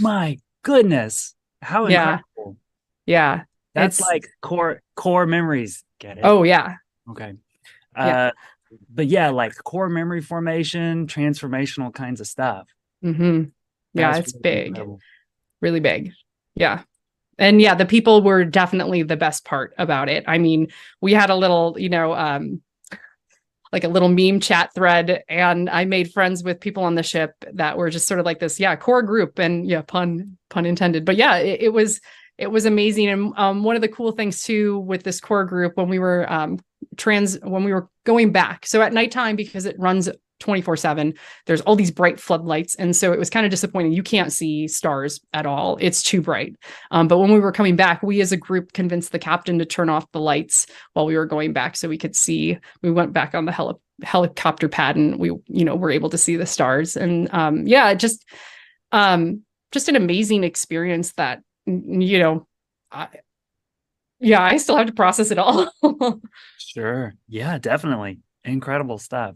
My goodness, how incredible. Yeah. That's like core memories. Get it? Oh yeah. Okay. But yeah, like core memory formation, transformational kinds of stuff. Mm-hmm. Yeah, it's really big. incredible. Really big. Yeah. And the people were definitely the best part about it. I mean, we had a little, like a little meme chat thread, and I made friends with people on the ship that were just sort of like this, core group, and pun intended. But it was amazing. And one of the cool things too with this core group, when we were going back, so at nighttime, because it runs 24/7, there's all these bright floodlights, and so it was kind of disappointing. You can't see stars at all, it's too bright. But when we were coming back, we as a group convinced the captain to turn off the lights while we were going back so we could see. We went back on the helicopter pad, and we were able to see the stars. And just an amazing experience that I still have to process it all. Sure. Yeah, definitely. Incredible stuff.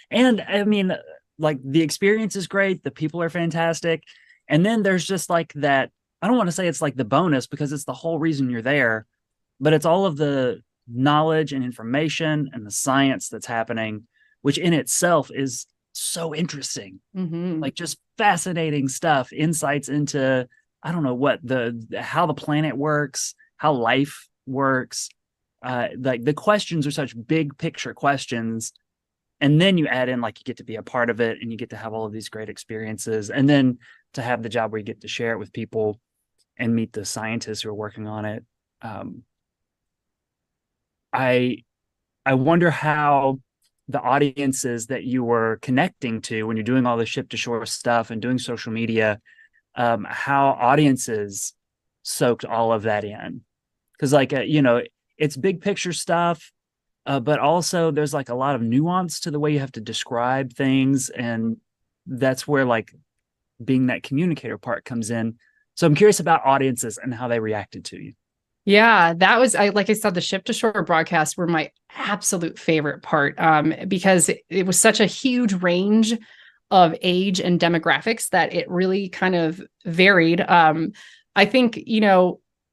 And I mean, like, the experience is great. The people are fantastic. And then there's just like that, I don't want to say it's like the bonus because it's the whole reason you're there, but it's all of the knowledge and information and the science that's happening, which in itself is so interesting. Mm-hmm. Like just fascinating stuff, insights into, I don't know what how the planet works, how life works. Like the questions are such big picture questions. And then you add in, like, you get to be a part of it and you get to have all of these great experiences. And then to have the job where you get to share it with people and meet the scientists who are working on it. I wonder how the audiences that you were connecting to when you're doing all the ship to shore stuff and doing social media, how audiences soaked all of that in. Because like, it's big picture stuff, but also there's like a lot of nuance to the way you have to describe things. And that's where like being that communicator part comes in. So I'm curious about audiences and how they reacted to you. Yeah, that was, like I said, the ship to shore broadcasts were my absolute favorite part, because it was such a huge range of age and demographics that it really kind of varied. I think,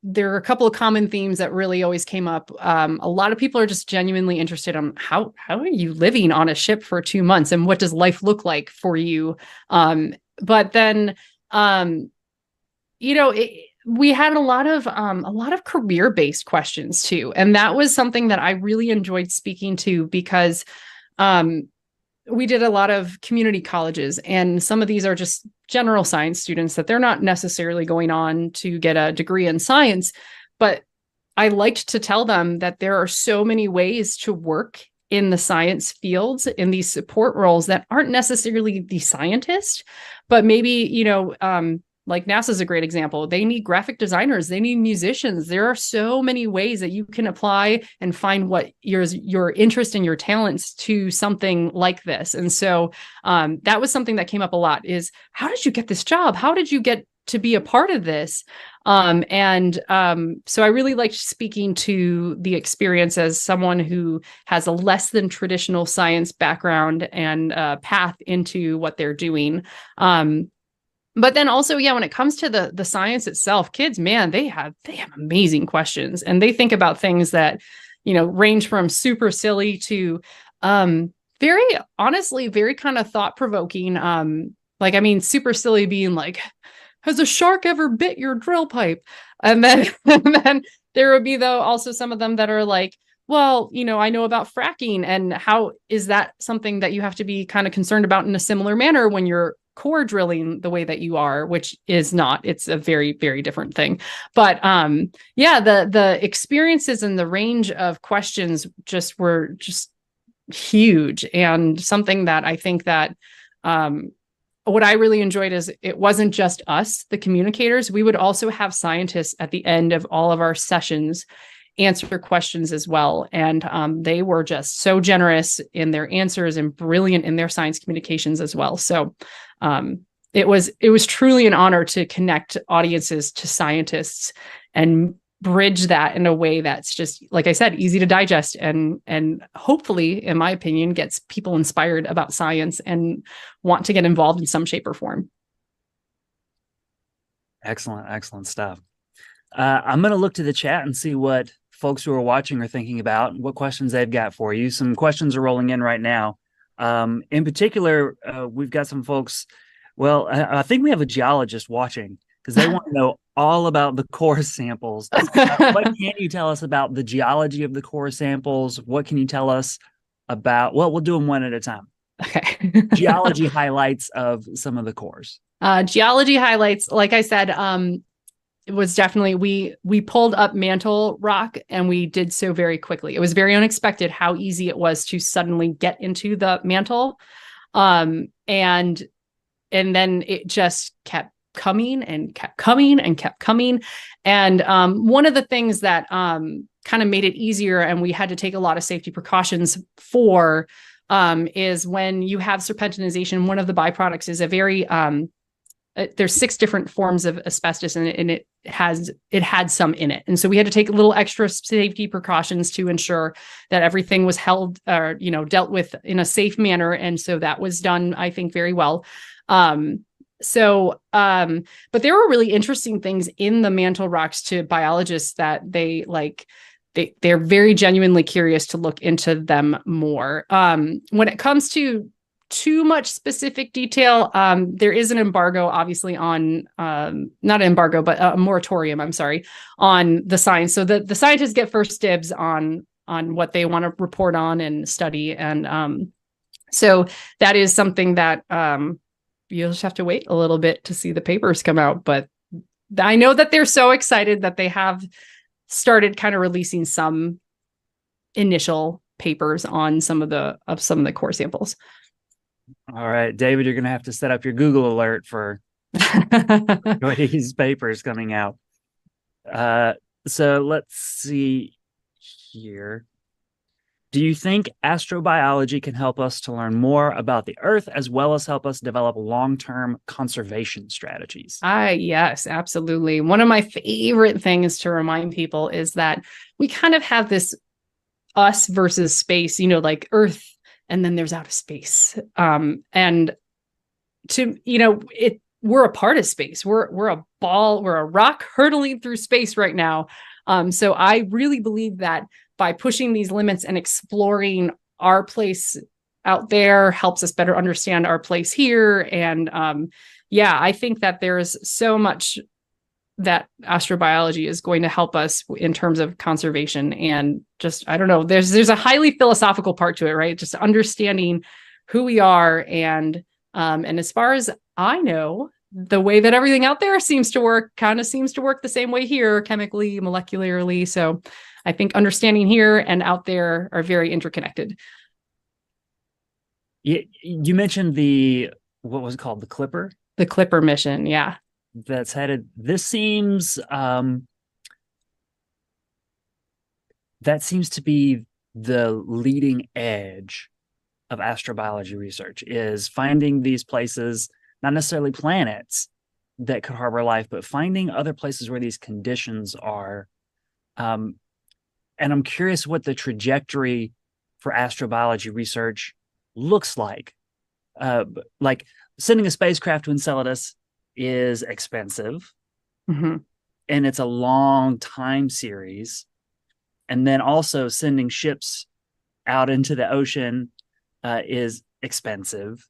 there are a couple of common themes that really always came up. A lot of people are just genuinely interested in how are you living on a ship for 2 months and what does life look like for you? But then, we had a lot of career-based questions too. And that was something that I really enjoyed speaking to because we did a lot of community colleges, and some of these are just general science students that they're not necessarily going on to get a degree in science. But I liked to tell them that there are so many ways to work in the science fields, in these support roles that aren't necessarily the scientist, but maybe, like NASA's a great example. They need graphic designers. They need musicians. There are so many ways that you can apply and find what your interest and your talents to something like this. And so that was something that came up a lot is, how did you get this job? How did you get to be a part of this? So I really liked speaking to the experience as someone who has a less than traditional science background and path into what they're doing. But then also, when it comes to the science itself, kids, man, they have amazing questions, and they think about things that, range from super silly to very honestly, very kind of thought provoking. Super silly being like, has a shark ever bit your drill pipe? And then, and then there would be also some of them that are like, well, I know about fracking, and how is that something that you have to be kind of concerned about in a similar manner when you're core drilling the way that you are, which is not, it's a very, very different thing. But the experiences and the range of questions were huge, and something that I think that what I really enjoyed is it wasn't just us, the communicators. We would also have scientists at the end of all of our sessions answer questions as well. And they were just so generous in their answers and brilliant in their science communications as well. So it was truly an honor to connect audiences to scientists and bridge that in a way that's just, like I said, easy to digest and hopefully, in my opinion, gets people inspired about science and want to get involved in some shape or form. Excellent stuff. I'm going to look to the chat and see what folks who are watching are thinking about, what questions they've got for you. Some questions are rolling in right now. In particular, we've got some folks. Well, I think we have a geologist watching because they want to know all about the core samples. What can you tell us about the geology of the core samples? What can you tell us about, well, we'll do them one at a time. Okay. Geology highlights of some of the cores. Geology highlights, like I said, it was definitely, we pulled up mantle rock, and we did so very quickly. It was very unexpected how easy it was to suddenly get into the mantle. And then it just kept coming and kept coming and kept coming. And one of the things that kind of made it easier, and we had to take a lot of safety precautions for, is when you have serpentinization, one of the byproducts is a very, there's 6 different forms of asbestos, and it had some in it. And so we had to take a little extra safety precautions to ensure that everything was held or, dealt with in a safe manner. And so that was done, I think, very well. But there were really interesting things in the mantle rocks to biologists that they're very genuinely curious to look into them more. When it comes to too much specific detail. There is an embargo, obviously, on not an embargo, but a moratorium, I'm sorry, on the science. So the scientists get first dibs on what they want to report on and study. And so that is something that you'll just have to wait a little bit to see the papers come out. But I know that they're so excited that they have started kind of releasing some initial papers on some of the core samples. All right, David, you're going to have to set up your Google alert for these papers coming out. So let's see here. Do you think astrobiology can help us to learn more about the Earth as well as help us develop long-term conservation strategies? Yes, absolutely. One of my favorite things to remind people is that we kind of have this us versus space, like Earth, and then there's outer space. And we're a part of space. We're a ball, we're a rock hurtling through space right now. So I really believe that by pushing these limits and exploring our place out there helps us better understand our place here. And I think that there's so much that astrobiology is going to help us in terms of conservation. And just, I don't know, there's a highly philosophical part to it, right? Just understanding who we are. And as far as I know, the way that everything out there seems to work the same way here, chemically, molecularly. So I think understanding here and out there are very interconnected. You mentioned what was it called? The Clipper? The Clipper mission. Yeah. That's headed. This seems that seems to be the leading edge of astrobiology research, is finding these places, not necessarily planets that could harbor life, but finding other places where these conditions are. And I'm curious what the trajectory for astrobiology research looks like. Like sending a spacecraft to Enceladus is expensive, mm-hmm. and it's a long time series. And then also sending ships out into the ocean is expensive,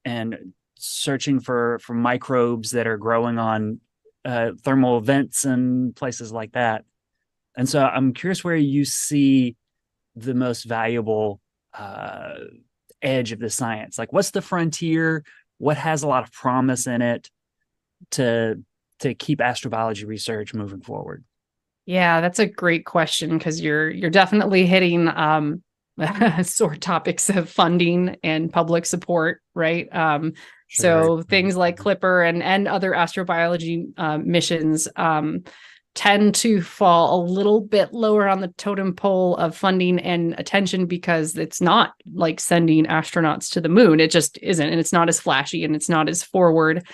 and searching for microbes that are growing on thermal vents and places like that. And so I'm curious where you see the most valuable edge of the science. Like, what's the frontier? What has a lot of promise in it to keep astrobiology research moving forward? Yeah, that's a great question, because you're definitely hitting sore topics of funding and public support, right? So things like Clipper and other astrobiology missions tend to fall a little bit lower on the totem pole of funding and attention, because it's not like sending astronauts to the moon. It just isn't. And it's not as flashy, and it's not as forward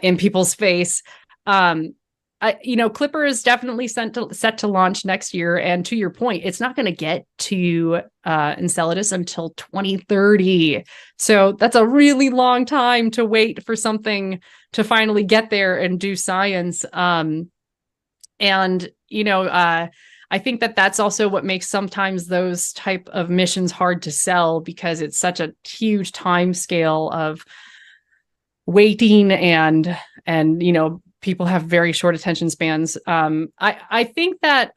in people's face. Clipper is definitely set to launch next year. And to your point, it's not going to get to Enceladus until 2030. So that's a really long time to wait for something to finally get there and do science. I think that that's also what makes sometimes those type of missions hard to sell, because it's such a huge time scale of waiting, and people have very short attention spans. I think that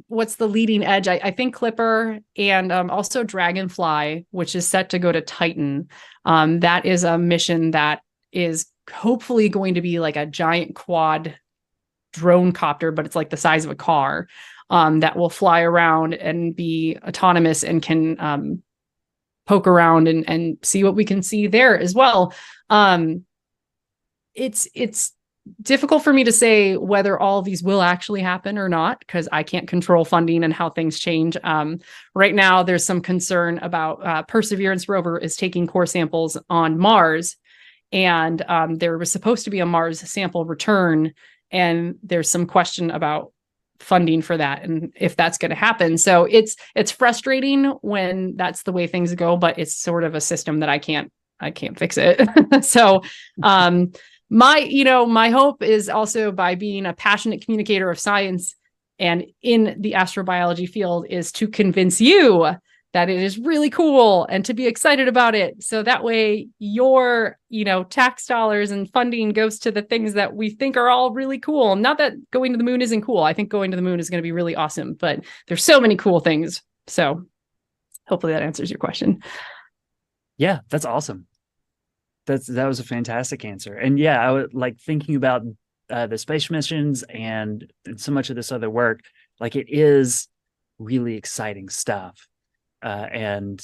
what's the leading edge? I think Clipper and also Dragonfly, which is set to go to Titan. That is a mission that is hopefully going to be like a giant quad drone copter, but it's like the size of a car, that will fly around and be autonomous and can poke around and see what we can see there as well. It's difficult for me to say whether all of these will actually happen or not, because I can't control funding and how things change. Right now, there's some concern about Perseverance rover is taking core samples on Mars, and there was supposed to be a Mars sample return, and there's some question about funding for that and if that's going to happen. So it's frustrating when that's the way things go, but it's sort of a system that I can't fix it. So my hope is also, by being a passionate communicator of science and in the astrobiology field, is to convince you that it is really cool and to be excited about it. So that way your, tax dollars and funding goes to the things that we think are all really cool. Not that going to the moon isn't cool. I think going to the moon is going to be really awesome, but there's so many cool things. So hopefully that answers your question. Yeah, that's awesome. That was a fantastic answer. And yeah, I would like thinking about the space missions and so much of this other work. Like, it is really exciting stuff. And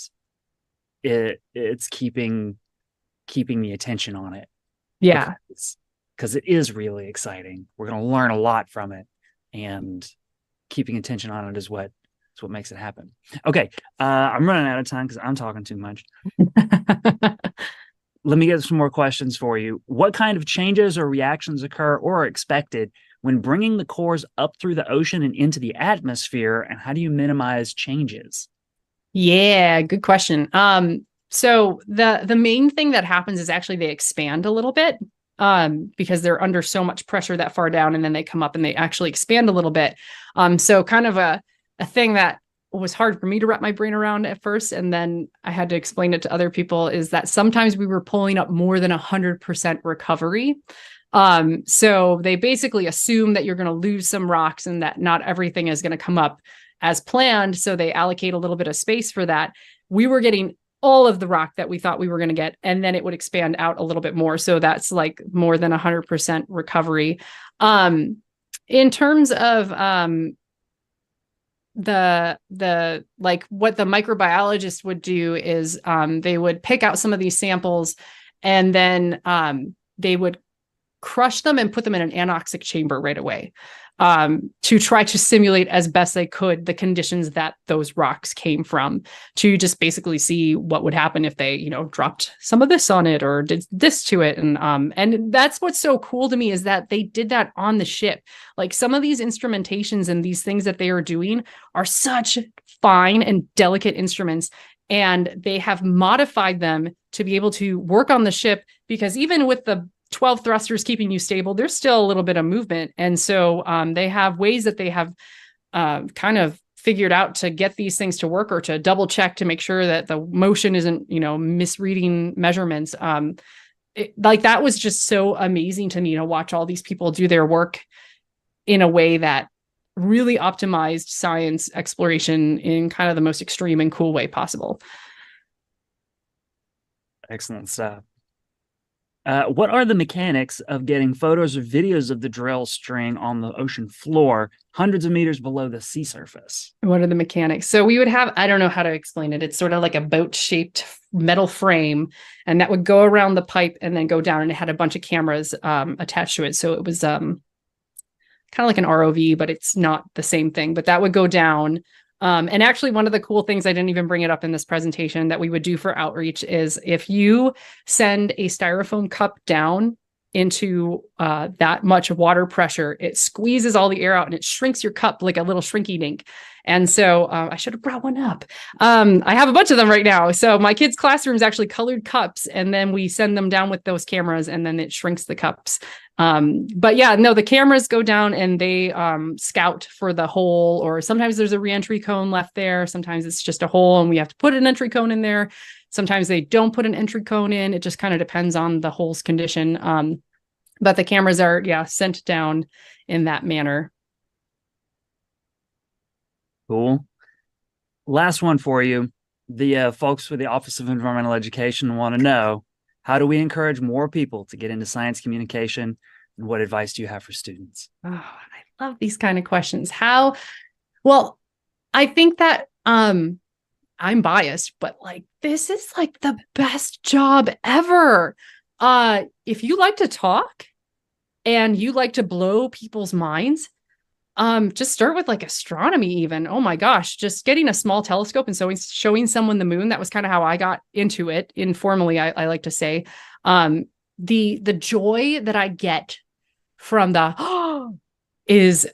it's keeping the attention on it. Yeah. Because it is really exciting. We're going to learn a lot from it, and keeping attention on it is what makes it happen. Okay. I'm running out of time because I'm talking too much. Let me get some more questions for you. What kind of changes or reactions occur or are expected when bringing the cores up through the ocean and into the atmosphere, and how do you minimize changes? Yeah, good question. So the main thing that happens is actually they expand a little bit, because they're under so much pressure that far down, and then they come up and they actually expand a little bit. So kind of a thing that was hard for me to wrap my brain around at first, and then I had to explain it to other people, is that sometimes we were pulling up more than 100% recovery. So they basically assume that you're going to lose some rocks and that not everything is going to come up as planned. So they allocate a little bit of space for that. We were getting all of the rock that we thought we were going to get, and then it would expand out a little bit more. So that's like more than 100% recovery. In terms of the like what the microbiologist would do is they would pick out some of these samples, and then they would crush them and put them in an anoxic chamber right away, to try to simulate as best they could the conditions that those rocks came from, to just basically see what would happen if they, dropped some of this on it or did this to it. And that's what's so cool to me, is that they did that on the ship. Like, some of these instrumentations and these things that they are doing are such fine and delicate instruments, and they have modified them to be able to work on the ship, because even with the 12 thrusters keeping you stable, there's still a little bit of movement. And so they have ways that they have kind of figured out to get these things to work, or to double check to make sure that the motion isn't, misreading measurements. Like, that was just so amazing to me to watch all these people do their work in a way that really optimized science exploration in kind of the most extreme and cool way possible. Excellent stuff. What are the mechanics of getting photos or videos of the drill string on the ocean floor, hundreds of meters below the sea surface? What are the mechanics? So we would have, I don't know how to explain it. It's sort of like a boat-shaped metal frame, and that would go around the pipe and then go down, and it had a bunch of cameras attached to it. So it was kind of like an ROV, but it's not the same thing. But that would go down. And actually, one of the cool things, I didn't even bring it up in this presentation, that we would do for outreach is, if you send a styrofoam cup down into that much water pressure, it squeezes all the air out and it shrinks your cup like a little shrinky dink. And so I should have brought one up. I have a bunch of them right now. So my kids' classrooms actually colored cups, and then we send them down with those cameras, and then it shrinks the cups. But yeah, no, the cameras go down and they scout for the hole, or sometimes there's a reentry cone left there. Sometimes it's just a hole and we have to put an entry cone in there. Sometimes they don't put an entry cone in. It just kind of depends on the hole's condition. But the cameras are, sent down in that manner. Cool. Last one for you. The folks with the Office of Environmental Education want to know, how do we encourage more people to get into science communication, and what advice do you have for students? Oh, I love these kind of questions. Well, I think that I'm biased, but like, this is like the best job ever. If you like to talk and you like to blow people's minds, just start with like astronomy even. Oh my gosh, just getting a small telescope and showing someone the moon. That was kind of how I got into it informally, I like to say. The joy that I get from is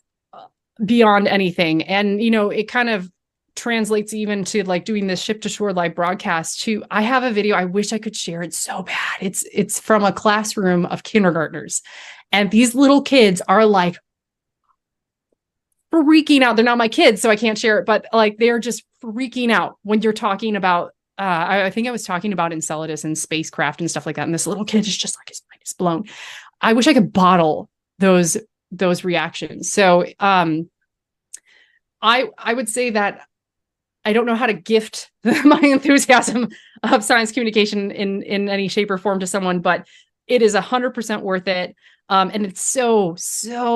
beyond anything. And, it kind of translates even to like doing this ship to shore live broadcast too. I have a video. I wish I could share it so bad. It's from a classroom of kindergartners, and these little kids are like freaking out. They're not my kids, so I can't share it, but like they're just freaking out when you're talking about I think I was talking about Enceladus and spacecraft and stuff like that. And this little kid is just like, his mind is blown. I wish I could bottle those reactions. So I would say that I don't know how to gift my enthusiasm of science communication in any shape or form to someone, but it is 100% worth it. And it's so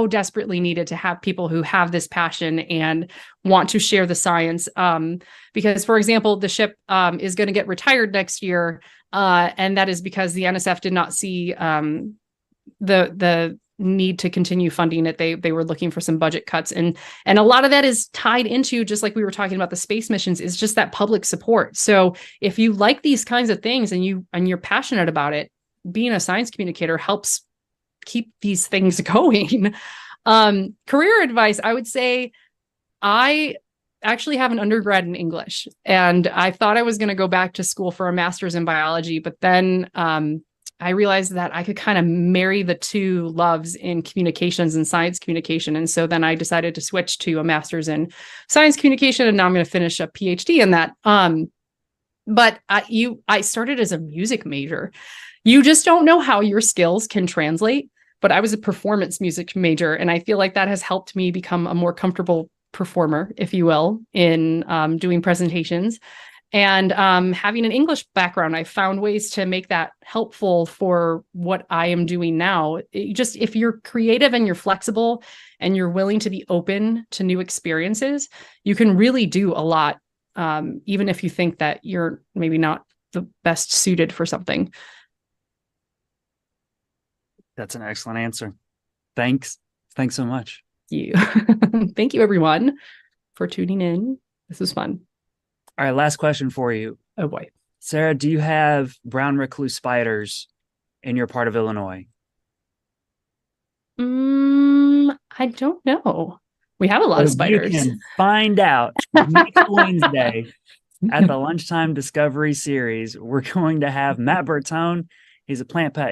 desperately needed to have people who have this passion and want to share the science. Because, for example, the ship is going to get retired next year. And that is because the NSF did not see the need to continue funding it. They were looking for some budget cuts. And a lot of that is tied into, just like we were talking about the space missions, is just that public support. So if you like these kinds of things and you're passionate about it, being a science communicator helps keep these things going. Career advice, I would say I actually have an undergrad in English, and I thought I was going to go back to school for a master's in biology, but then I realized that I could kind of marry the two loves in communications and science communication. And so then I decided to switch to a master's in science communication, and now I'm going to finish a PhD in that. But I started as a music major. You just don't know how your skills can translate. But I was a performance music major, and I feel like that has helped me become a more comfortable performer, if you will, in doing presentations. And having an English background, I found ways to make that helpful for what I am doing now. If you're creative and you're flexible and you're willing to be open to new experiences, you can really do a lot, even if you think that you're maybe not the best suited for something. That's an excellent answer. Thanks so much. Thank you. Thank you, everyone, for tuning in. This was fun. All right, last question for you. Oh boy. Sarah, do you have brown recluse spiders in your part of Illinois? I don't know. We have a lot of spiders. You can find out next Wednesday at the Lunchtime Discovery Series. We're going to have Matt Bertone. He's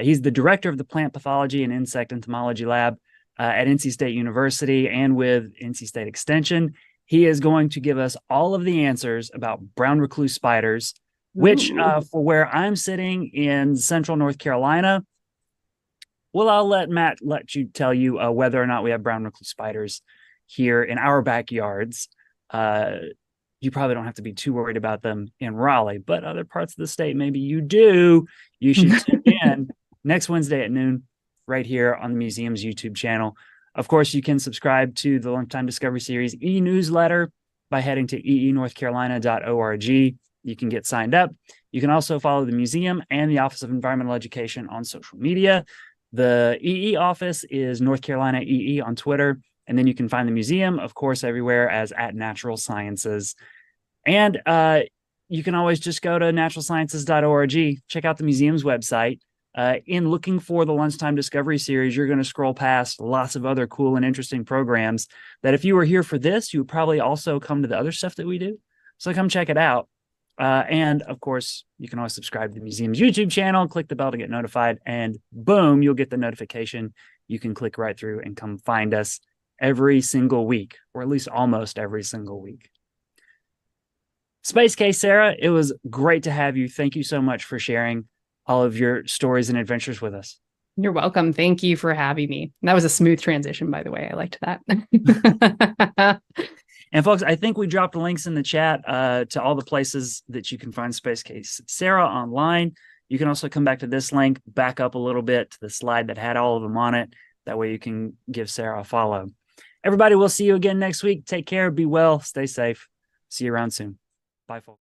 he's the director of the Plant Pathology and Insect Entomology Lab at NC State University and with NC State Extension. He is going to give us all of the answers about brown recluse spiders, which for where I'm sitting in central North Carolina, well, I'll let Matt tell you whether or not we have brown recluse spiders here in our backyards. You probably don't have to be too worried about them in Raleigh, but other parts of the state, maybe you do. You should tune in next Wednesday at noon right here on the museum's YouTube channel. Of course, you can subscribe to the Lunchtime Discovery Series e-newsletter by heading to eenorthcarolina.org. You can get signed up. You can also follow the museum and the Office of Environmental Education on social media. The EE office is North Carolina EE on Twitter. And then you can find the museum, of course, everywhere as @Natural Sciences. And you can always just go to naturalsciences.org, check out the museum's website. In looking for the Lunchtime Discovery Series, you're going to scroll past lots of other cool and interesting programs that if you were here for this, you would probably also come to the other stuff that we do. So come check it out. And of course, you can always subscribe to the museum's YouTube channel, click the bell to get notified, and boom, you'll get the notification. You can click right through and come find us every single week, or at least almost every single week. Space Case, Sarah, it was great to have you. Thank you so much for sharing all of your stories and adventures with us. You're welcome. Thank you for having me. That was a smooth transition, by the way. I liked that. And folks, I think we dropped links in the chat to all the places that you can find Space Case Sarah online. You can also come back to this link, back up a little bit to the slide that had all of them on it. That way you can give Sarah a follow. Everybody, we'll see you again next week. Take care, be well, stay safe. See you around soon. Bye, folks.